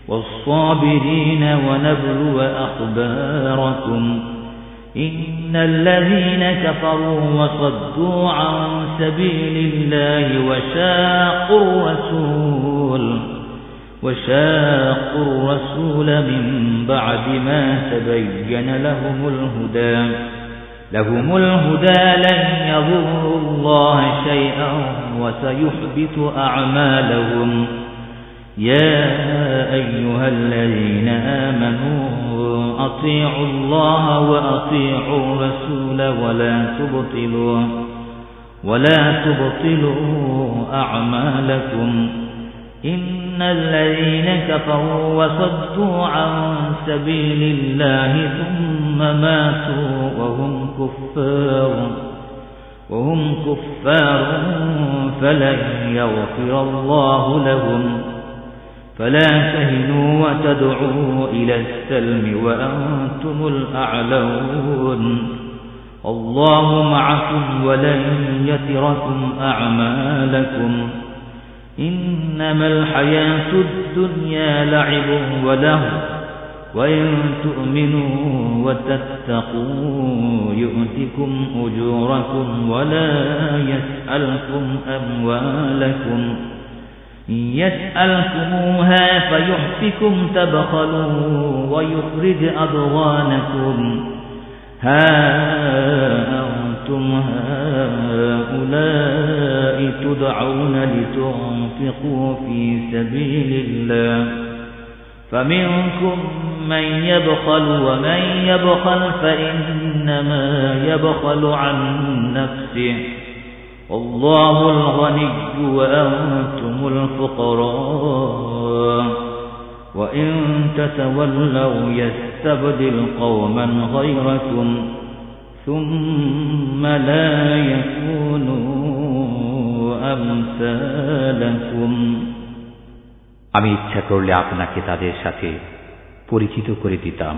والصابرين ونبلو أخباركم إن الذين كفروا وصدوا عن سبيل الله وشاقوا الرسول من بعد ما تبين لهم الهدى لن يضروا الله شيئا وسيحبط أعمالهم يا أيها الذين آمنوا أطيعوا الله وأطيعوا الرسول ولا تبطلوا أعمالكم إن الذين كفروا وصدوا عن سبيل الله ثم ماتوا وهم كفار فلن يغفر الله لهم فلا تهنوا وتدعوا إلى السلم وأنتم الأعلون الله معكم ولن يتركم أعمالكم إنما الحياة الدنيا لعب ولهو وإن تؤمنوا وتتقوا يؤتكم أجوركم ولا يسألكم أموالكم إن يسألكموها فيحفكم تبخلوا ويخرج أضغانكم ها أنتم هؤلاء تدعون لتنفقوا في سبيل الله فمنكم من يبخل ومن يبخل فإنما يبخل عن نفسه والله الغني وأنتم الفقراء وإن تتولوا يستبدل قوما غيركم ثم لا يكونوا أمثالكم আমি ইচ্ছা করলে আপনাকে তাদের সাথে পরিচিত করে দিতাম,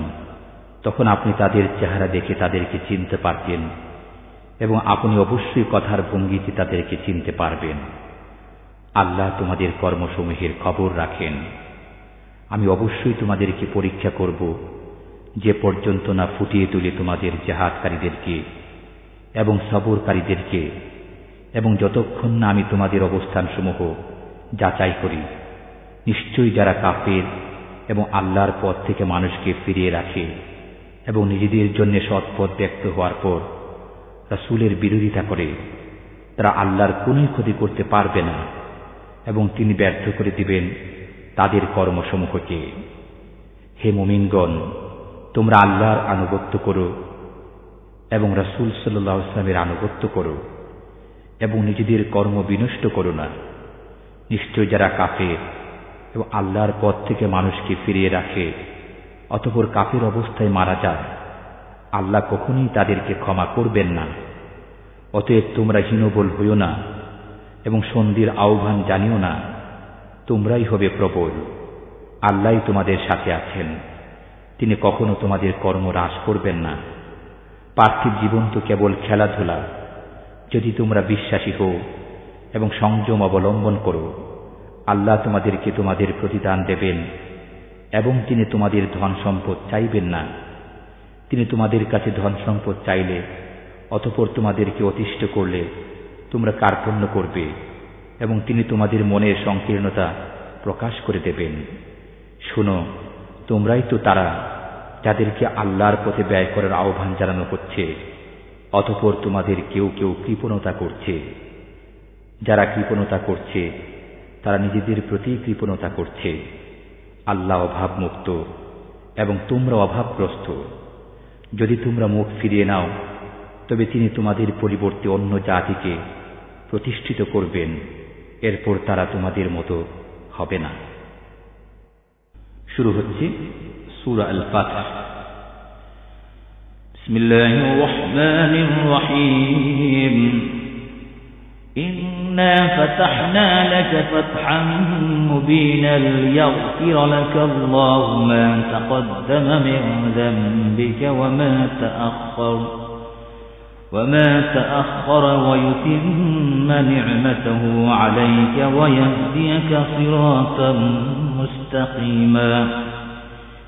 তখন আপনি তাদের চেহারা দেখে তাদেরকে চিনতে পারতেন এবং আপনি অবশ্যই কথার ভঙ্গিতে তাদেরকে চিনতে পারবেন। আল্লাহ তোমাদের কর্মসমূহের খবর রাখেন। আমি অবশ্যই তোমাদেরকে পরীক্ষা করব যে পর্যন্ত না ফুটিয়ে তুলে তোমাদের জিহাদকারীদেরকে এবং সবরকারীদেরকে, এবং যতক্ষণ না আমি তোমাদের অবস্থানসমূহ যাচাই করি। নিশ্চয়ই যারা কাফের এবং আল্লাহর পথ থেকে মানুষকে ফিরিয়ে রাখে এবং নিজেদের জন্য সৎ পথ ব্যক্ত হওয়ার পর রাসূলের বিরোধিতা করে, তারা আল্লাহর কোনই ক্ষতি করতে পারবে না এবং তিনি ব্যর্থ করে দিবেন তাদের কর্মসমূহকে। হে মুমিনগণ, তোমরা আল্লাহর আনুগত্য করো এবং রাসূল সাল্লাল্লাহু আলাইহি ওয়াসাল্লামের আনুগত্য করো এবং নিজেদের কর্ম বিনষ্ট করো না। নিশ্চয় যারা কাফের এবং আল্লাহর পথ থেকে মানুষকে ফিরিয়ে রাখে অতঃপর কাফের অবস্থায় মারা যায়, আল্লাহ কখনোই তাদেরকে ক্ষমা করবেন না। অতএব তোমরা হীনবল হইও না এবং সন্ধির আহ্বান জানিও না, তোমরাই হবে প্রবল। আল্লাহই তোমাদের সাথে আছেন, তিনি কখনো তোমাদের কর্ম হ্রাস করবেন না। পার্থিব জীবন তো কেবল খেলাধুলা। যদি তোমরা বিশ্বাসী হও এবং সংযম অবলম্বন করো, আল্লাহ তোমাদেরকে তোমাদের প্রতিদান দেবেন এবং তিনি তোমাদের ধন সম্পদ চাইবেন না। তিনি তোমাদের কাছে ধন সম্পদ চাইলে অতঃপর তোমাদেরকে অতিষ্ঠ করলে তোমরা কার্পণ্য করবে এবং তিনি তোমাদের মনের সংকীর্ণতা প্রকাশ করে দেবেন। শুনো, তোমরাই তো তারা যাদেরকে আল্লাহর পথে ব্যয় করার আহ্বান জানানো হচ্ছে, অতঃপর তোমাদের কেউ কেউ কৃপণতা করছে। যারা কৃপণতা করছে তারা নিজেদের প্রতি কৃপণতা করছে। আল্লাহ অভাবমুক্ত এবং তোমরা অভাবগ্রস্ত। যদি তোমরা মুখ ফিরিয়ে নাও তবে তিনি তোমাদের পরিবর্তে অন্য জাতিকে প্রতিষ্ঠিত করবেন, এরপর তারা তোমাদের মতো হবে না। শুরু হচ্ছে সূরা আল ফাতহ। بسم الله الرحمن الرحيم إنا فتحنا لك فتحا مبينا ليغفر لك الله ما تقدم من ذنبك وما تأخر ويتم نعمته عليك ويهديك صراطا مستقيما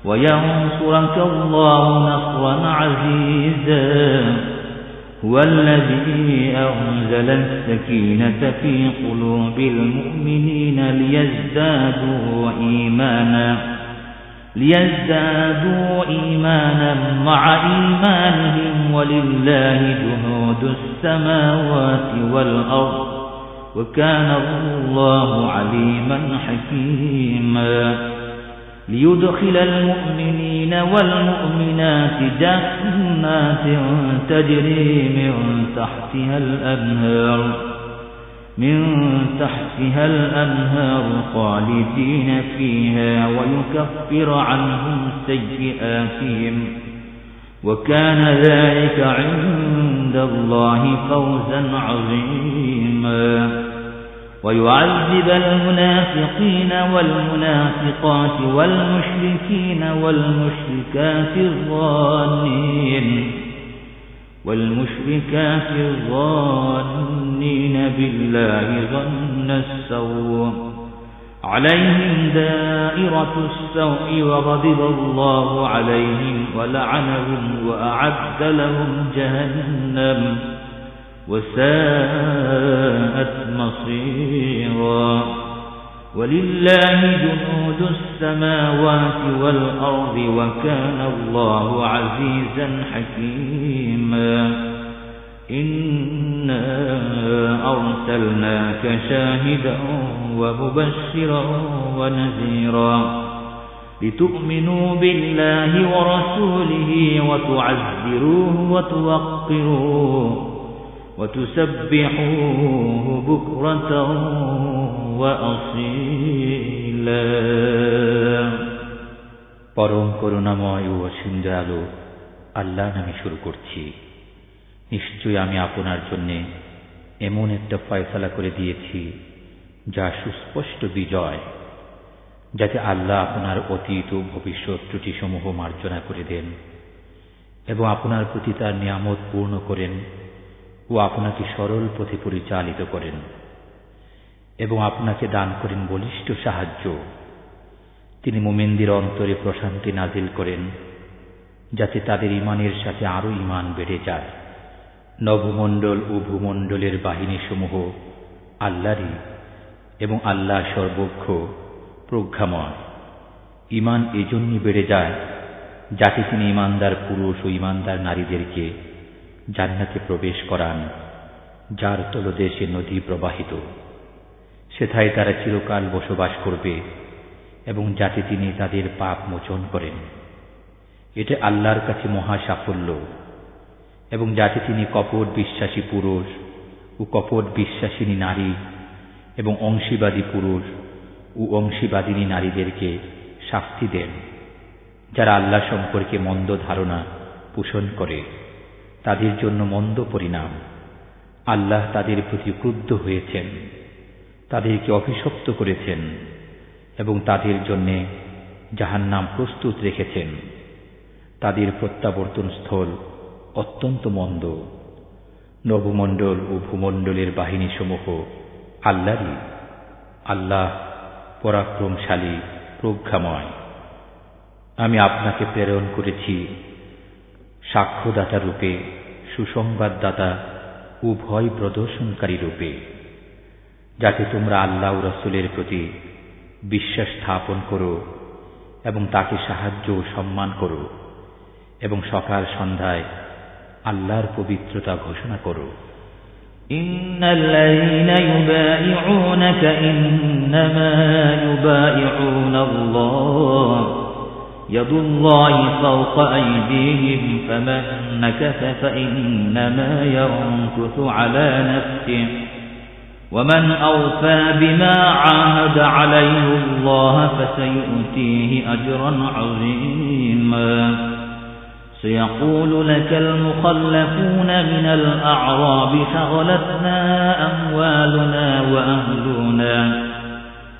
وينصرك الله نصرا عزيزا هو الذي أنزل السكينة في قلوب المؤمنين ليزدادوا إيمانا مع إيمانهم ولله جنود السماوات والأرض وكان الله عليما حكيما ليدخل المؤمنين والمؤمنات جنات تجري من تحتها الأنهار خالدين فيها ويكفر عنهم سيئاتهم وكان ذلك عند الله فوزا عظيما ويعذب المنافقين والمنافقات والمشركين والمشركات الظانين بالله ظن السوء عليهم دائرة السوء وغضب الله عليهم ولعنهم وأعد لهم جهنم وساءت مصيرا ولله جنود السماوات والأرض وكان الله عزيزا حكيما إنا أرسلناك شاهدا ومبشرا ونذيرا لتؤمنوا بالله ورسوله وتعزروه وتوقروه وتسبحوه بكرة وأصيلا পরম করুণাময় ও অসীম দয়ালু আল্লাহ নামে শুরু করছি। নিশ্চয়ই আমি আপনার জন্য এমন একটা ফয়সালা করে দিয়েছি যা সুস্পষ্ট বিজয়, যাতে আল্লাহ আপনার অতীত ও ভবিষ্যৎ ত্রুটিসমূহ মার্জনা করে দেন এবং আপনার প্রতি তার নিয়ামত পূর্ণ করেন ও আপনাকে সরল পথে পরিচালিত করেন এবং আপনাকে দান করেন বলিষ্ঠ সাহায্য। তিনি মুমিনদের অন্তরে প্রশান্তি নাজিল করেন যাতে তাদের ঈমানের সাথে আরো ঈমান বেড়ে যায়। নভমণ্ডল ও ভূমণ্ডলের বাহিনীসমূহ আল্লাহরই এবং আল্লাহ সর্বজ্ঞ প্রজ্ঞাময়। ঈমান এজন্যই বেড়ে যায় যাতে তিনি ঈমানদার পুরুষ ও ঈমানদার নারীদেরকে জান্নাতে প্রবেশ করান, যার তলদেশে নদী প্রবাহিত, সেথায় তারা চিরকাল বসবাস করবে এবং যাতে তিনি তাদের পাপ মোচন করেন। এটা আল্লাহর কাছে মহা সাফল্য এবং যাতে তিনি কপট বিশ্বাসী পুরুষ ও কপট বিশ্বাসিনী নারী এবং অংশীবাদী পুরুষ ও অংশীবাদিনী নারীদেরকে শাস্তি দেন, যারা আল্লাহ সম্পর্কে মন্দ ধারণা পোষণ করে। তাদের জন্য মন্দ পরিণাম। আল্লাহ তাদের প্রতি ক্রুদ্ধ হয়েছেন, তাদেরকে অভিশপ্ত করেছেন এবং তাদের জন্য জাহান্নাম প্রস্তুত রেখেছেন। তাদের প্রত্যাবর্তন স্থল অত্যন্ত মন্দ। নভমণ্ডল ও ভূমণ্ডলের বাহিনীসমূহ আল্লাহরই। আল্লাহ পরাক্রমশালী, প্রজ্ঞাময়। আমি আপনাকে প্রেরণ করেছি সাক্ষ্যদাতা রূপে, সুসংবাদদাতা ও ভয় প্রদর্শনকারী রূপে, যাতে তোমরা আল্লাহ ও রাসূলের প্রতি বিশ্বাস স্থাপন করো এবং তাকে সাহায্য ও সম্মান করো এবং সকাল সন্ধ্যায় আল্লাহর পবিত্রতা ঘোষণা করো। ইন্নাল্লাযীনা ইউবাইউনাকা ইন্নামা ইউবাইউনাল্লাহ ইয়াদুল্লাহি ফাওকা আইদিহিম ফামান নাকাসা ফাইন্নামা ইয়ানকুসু আলা নাফসিহি ومن أوفى بما عاهد عليه الله فسيؤتيه أجرا عظيما سيقول لك المخلفون من الأعراب شغلتنا أموالنا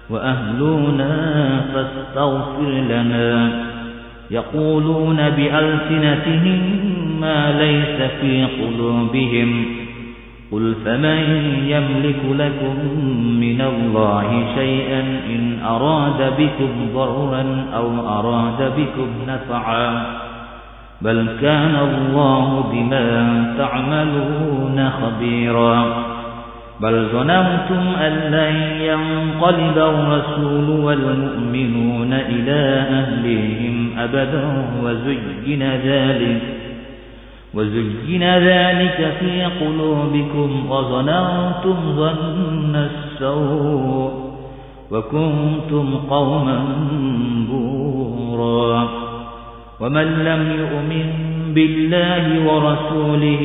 وأهلنا فاستغفر لنا يقولون بألسنتهم ما ليس في قلوبهم قل فمن يملك لكم من الله شيئا إن أراد بكم ضرا أو أراد بكم نفعا بل كان الله بما تعملون خبيرا بل ظننتم أن لن ينقلب الرسول والمؤمنون إلى أهلهم أبدا وزين ذلك في قلوبكم وظننتم ظن السوء وكنتم قوما بورا ومن لم يؤمن بالله ورسوله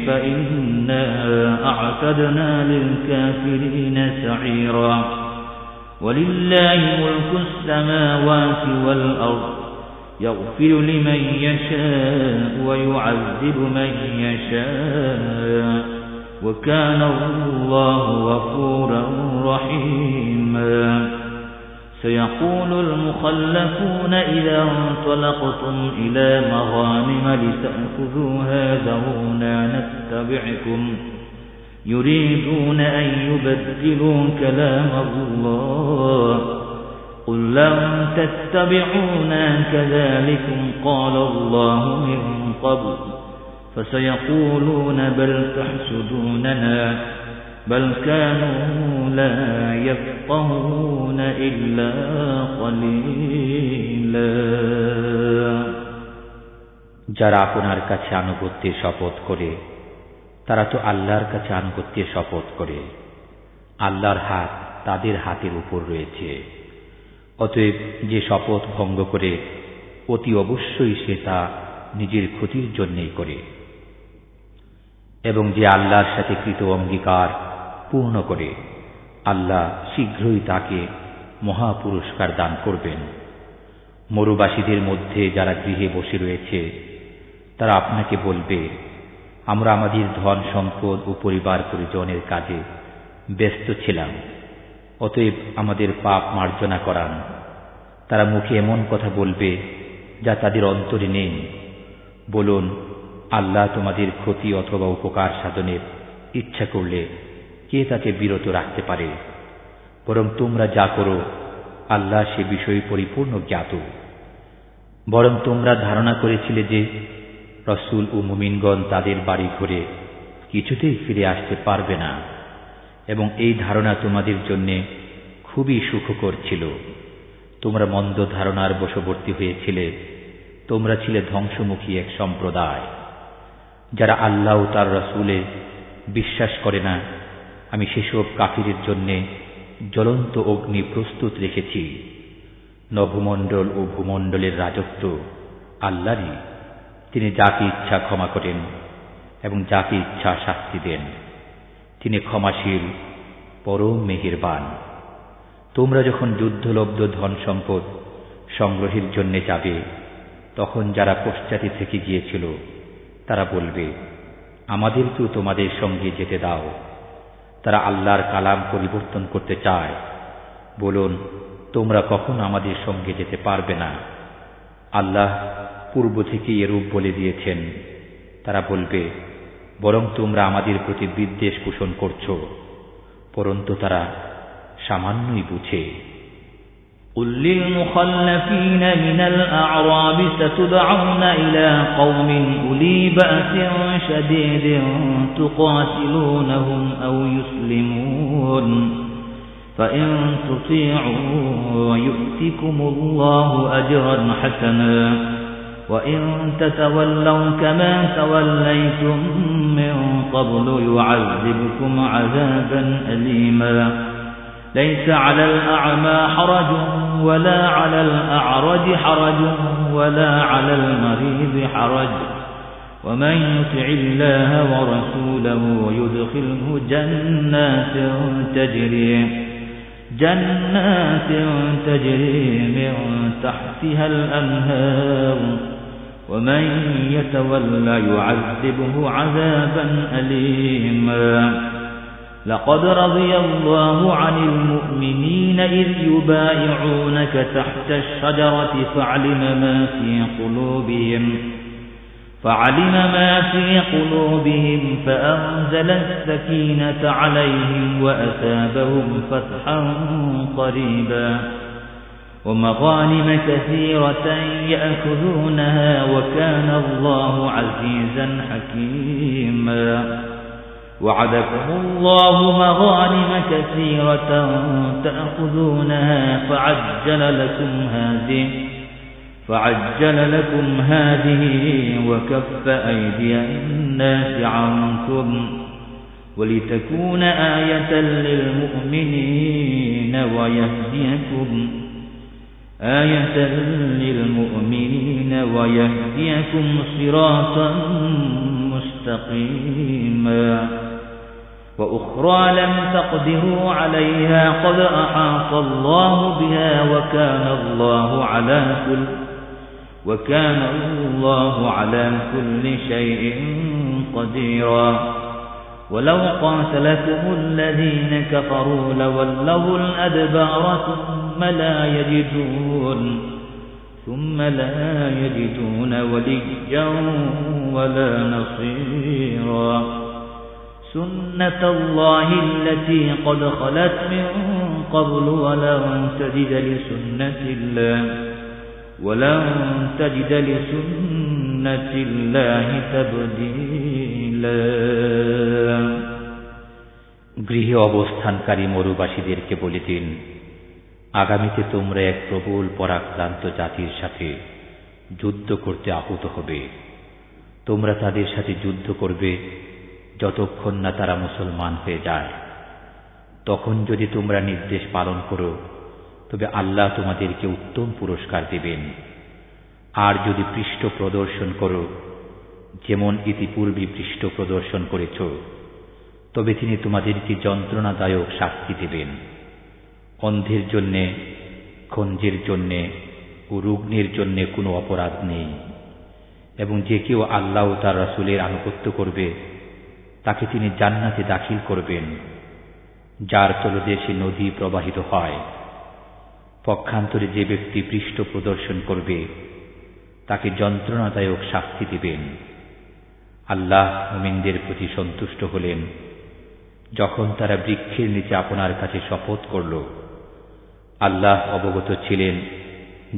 فإنا أعتدنا للكافرين سعيرا ولله ملك السماوات والأرض يغفر لمن يشاء ويعذب من يشاء وكان الله غفورا رحيما سيقول المخلفون إذا انطلقتم إلى مغانم لتأخذوها ذرونا نتبعكم يريدون أن يبدلوا كلام الله قل لن تتبعونا كذلكم قال الله من قبل فسيقولون بل تحسدوننا بل كانوا لا يفقهون إلا قليلا যারা আপনার কাছে আনুগত্যের শপথ করে তারা তো আল্লাহর কাছে আনুগত্যের শপথ করে আল্লাহর হাত তাদের হাতের উপর রয়েছে অতএব যে শপথ ভঙ্গ করে অতি অবশ্যই সে তা নিজের ক্ষতির জন্যই করে এবং যে আল্লাহর সাথে কৃত অঙ্গীকার পূর্ণ করে আল্লাহ শীঘ্রই তাকে মহা পুরস্কার দান করবেন মরুবাসীদের মধ্যে যারা গৃহে বসে রয়েছে তারা আপনাকে বলবে আমরা আমাদের ধন সম্পদ ও পরিবার পরিজনের কাজে ব্যস্ত ছিলাম অতএব আমাদের পাপ মার্জনা করান তারা মুখে এমন কথা বলবে যা তাদের অন্তরে নেই বলুন আল্লাহ তোমাদের ক্ষতি অথবা উপকার সাধনের ইচ্ছা করলে কে তাকে বিরত রাখতে পারে বরং তোমরা যা করো আল্লাহ সে বিষয়ে পরিপূর্ণ জ্ঞাত বরং তোমরা ধারণা করেছিলে যে রাসূল ও মুমিনগণ তাদের বাড়ি ঘরে কিছুতেই ফিরে আসতে পারবে না এবং এই ধারণা তোমাদের জন্য খুবই সুখকর ছিল তোমরা মন্দ ধারণার বশবর্তী হয়েছিলে তোমরা ছিলে ধ্বংসমুখী এক সম্প্রদায় যারা আল্লাহ ও তার রাসূলে বিশ্বাস করে না আমি সেসব কাফিরের জন্য জ্বলন্ত অগ্নি প্রস্তুত রেখেছি নভমণ্ডল ও ভূমণ্ডলের রাজত্ব আল্লাহরই তিনি যাকে ইচ্ছা ক্ষমা করেন এবং যাকে ইচ্ছা শাস্তি দেন তিনি ক্ষমাশীল পরম মেহেরবান তোমরা যখন যুদ্ধলব্ধ ধন সম্পদ সংগ্রহের জন্য যাবে তখন যারা পশ্চাতে থেকে গিয়েছিল তারা বলবে আমাদেরকেও তোমাদের সঙ্গে যেতে দাও তারা আল্লাহর কালাম পরিবর্তন করতে চায় বলুন তোমরা কখনো আমাদের সঙ্গে যেতে পারবে না আল্লাহ পূর্ব থেকে এরূপ বলে দিয়েছেন তারা বলবে বরং তোমরা আমাদের প্রতি বিদ্বেষ পোষণ করছো পরন্তু তারা সামান্যই বুঝে قل للمخلفين من الأعراب ستدعون إلى قوم أولي بأس شديد تقاتلونهم أو يسلمون فإن تطيعوا يؤتكم الله أجرا حسنا وإن تتولوا كما توليتم من قبل يعذبكم عذابا أليما ليس على الأعمى حرج ولا على الأعرج حرج ولا على المريض حرج ومن يطع الله ورسوله يدخله جنات تجري من تحتها الأنهار ومن يتولى يعذبه عذابا أليما لقد رضي الله عن المؤمنين إذ يبايعونك تحت الشجرة فعلم ما في قلوبهم فأنزل السكينة عليهم وأثابهم فتحا قريبا ومغانم كثيرة يأخذونها وكان الله عزيزا حكيما وعدكم الله مغانم كثيرة تأخذونها فعجل لكم هذه وكف أيدي الناس عنكم ولتكون آية للمؤمنين ويهديكم صراطا مستقيما وأخرى لم تقدروا عليها قد أحاط الله بها وكان الله على كل شيء قديرا ولو قاتلكم الذين كفروا لولوا الأدبار ثم لا يجدون وليا ولا نصيرا سنة الله التي قد خلت من قبل ولن تجد لسنة الله تبديلا গৃহে অবস্থানকারী মরুবাসীদেরকে বলিতেন, আগামীতে তোমরা এক প্রবল পরাক্রান্ত জাতির সাথে যুদ্ধ করতে আহত হবে। তোমরা তাদের সাথে যুদ্ধ করবে যতক্ষণ না তারা মুসলমান হয়ে যায়। তখন যদি তোমরা নির্দেশ পালন করো তবে আল্লাহ তোমাদেরকে উত্তম পুরস্কার দেবেন। আর যদি পৃষ্ঠ প্রদর্শন করো যেমন ইতিপূর্বে পৃষ্ঠ প্রদর্শন করেছ, তবে তিনি তোমাদেরকে যন্ত্রণাদায়ক শাস্তি দেবেন। অন্ধের জন্যে, খঞ্জের জন্যে ও রুগ্নের জন্যে কোনো অপরাধ নেই, এবং যে কেউ আল্লাহ ও তার রাসূলের আনুগত্য করবে তাকে তিনি জান্নাতে দাখিল করবেন, যার তলদেশে নদী প্রবাহিত হয়। পক্ষান্তরে যে ব্যক্তি পৃষ্ঠ প্রদর্শন করবে তাকে যন্ত্রণাদায়ক শাস্তি দিবেন। আল্লাহ মুমিনদের প্রতি সন্তুষ্ট হলেন যখন তারা বৃক্ষের নিচে আপনার কাছে শপথ করল। আল্লাহ অবগত ছিলেন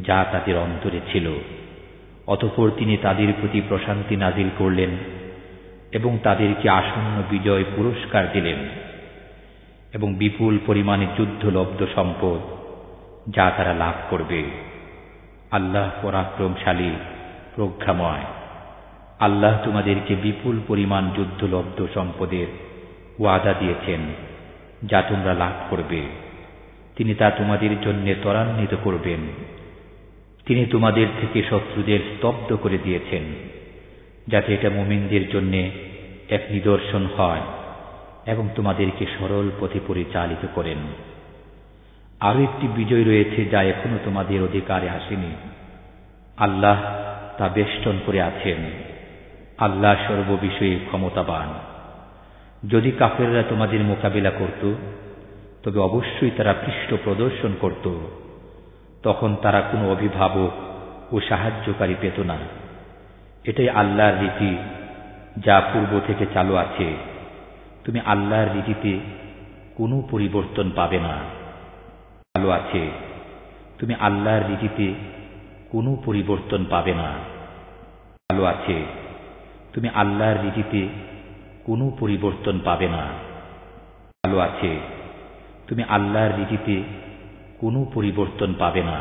যা তাদের অন্তরে ছিল। অতঃপর তিনি তাদের প্রতি প্রশান্তি নাজিল করলেন এবং তাদেরকে আসন্ন বিজয় পুরস্কার দিলেন এবং বিপুল পরিমাণে যুদ্ধলব্ধ সম্পদ যা তারা লাভ করবে। আল্লাহ পরাক্রমশালী, প্রজ্ঞাময়। আল্লাহ তোমাদেরকে বিপুল পরিমাণ যুদ্ধলব্ধ সম্পদের ওয়াদা দিয়েছেন যা তোমরা লাভ করবে। তিনি তা তোমাদের জন্য ত্বরান্বিত করবেন। তিনি তোমাদের থেকে শত্রুদের স্তব্ধ করে দিয়েছেন, যাতে এটা মুমিনদের জন্য এক নিদর্শন হয় এবং তোমাদেরকে সরল পথে পরিচালিত করেন। আরও একটি বিজয় রয়েছে যা এখনো তোমাদের অধিকারে আসেনি। আল্লাহ তা বেষ্টন করে আছেন। আল্লাহ সর্ববিষয়ে ক্ষমতাবান। যদি কাফেররা তোমাদের মোকাবিলা করত তবে অবশ্যই তারা পৃষ্ঠ প্রদর্শন করত। তখন তারা কোনো অভিভাবক ও সাহায্যকারী পেত না। এটাই আল্লাহর রীতি যা পূর্ব থেকে চালু আছে। তুমি আল্লাহর রীতিতে কোনো পরিবর্তন পাবে না। চালু আছে, তুমি আল্লাহর রীতিতে কোনো পরিবর্তন পাবে না। চালু আছে, তুমি আল্লাহর রীতিতে কোনো পরিবর্তন পাবে না। চালু আছে, তুমি আল্লাহর রীতিতে কোনো পরিবর্তন পাবে না।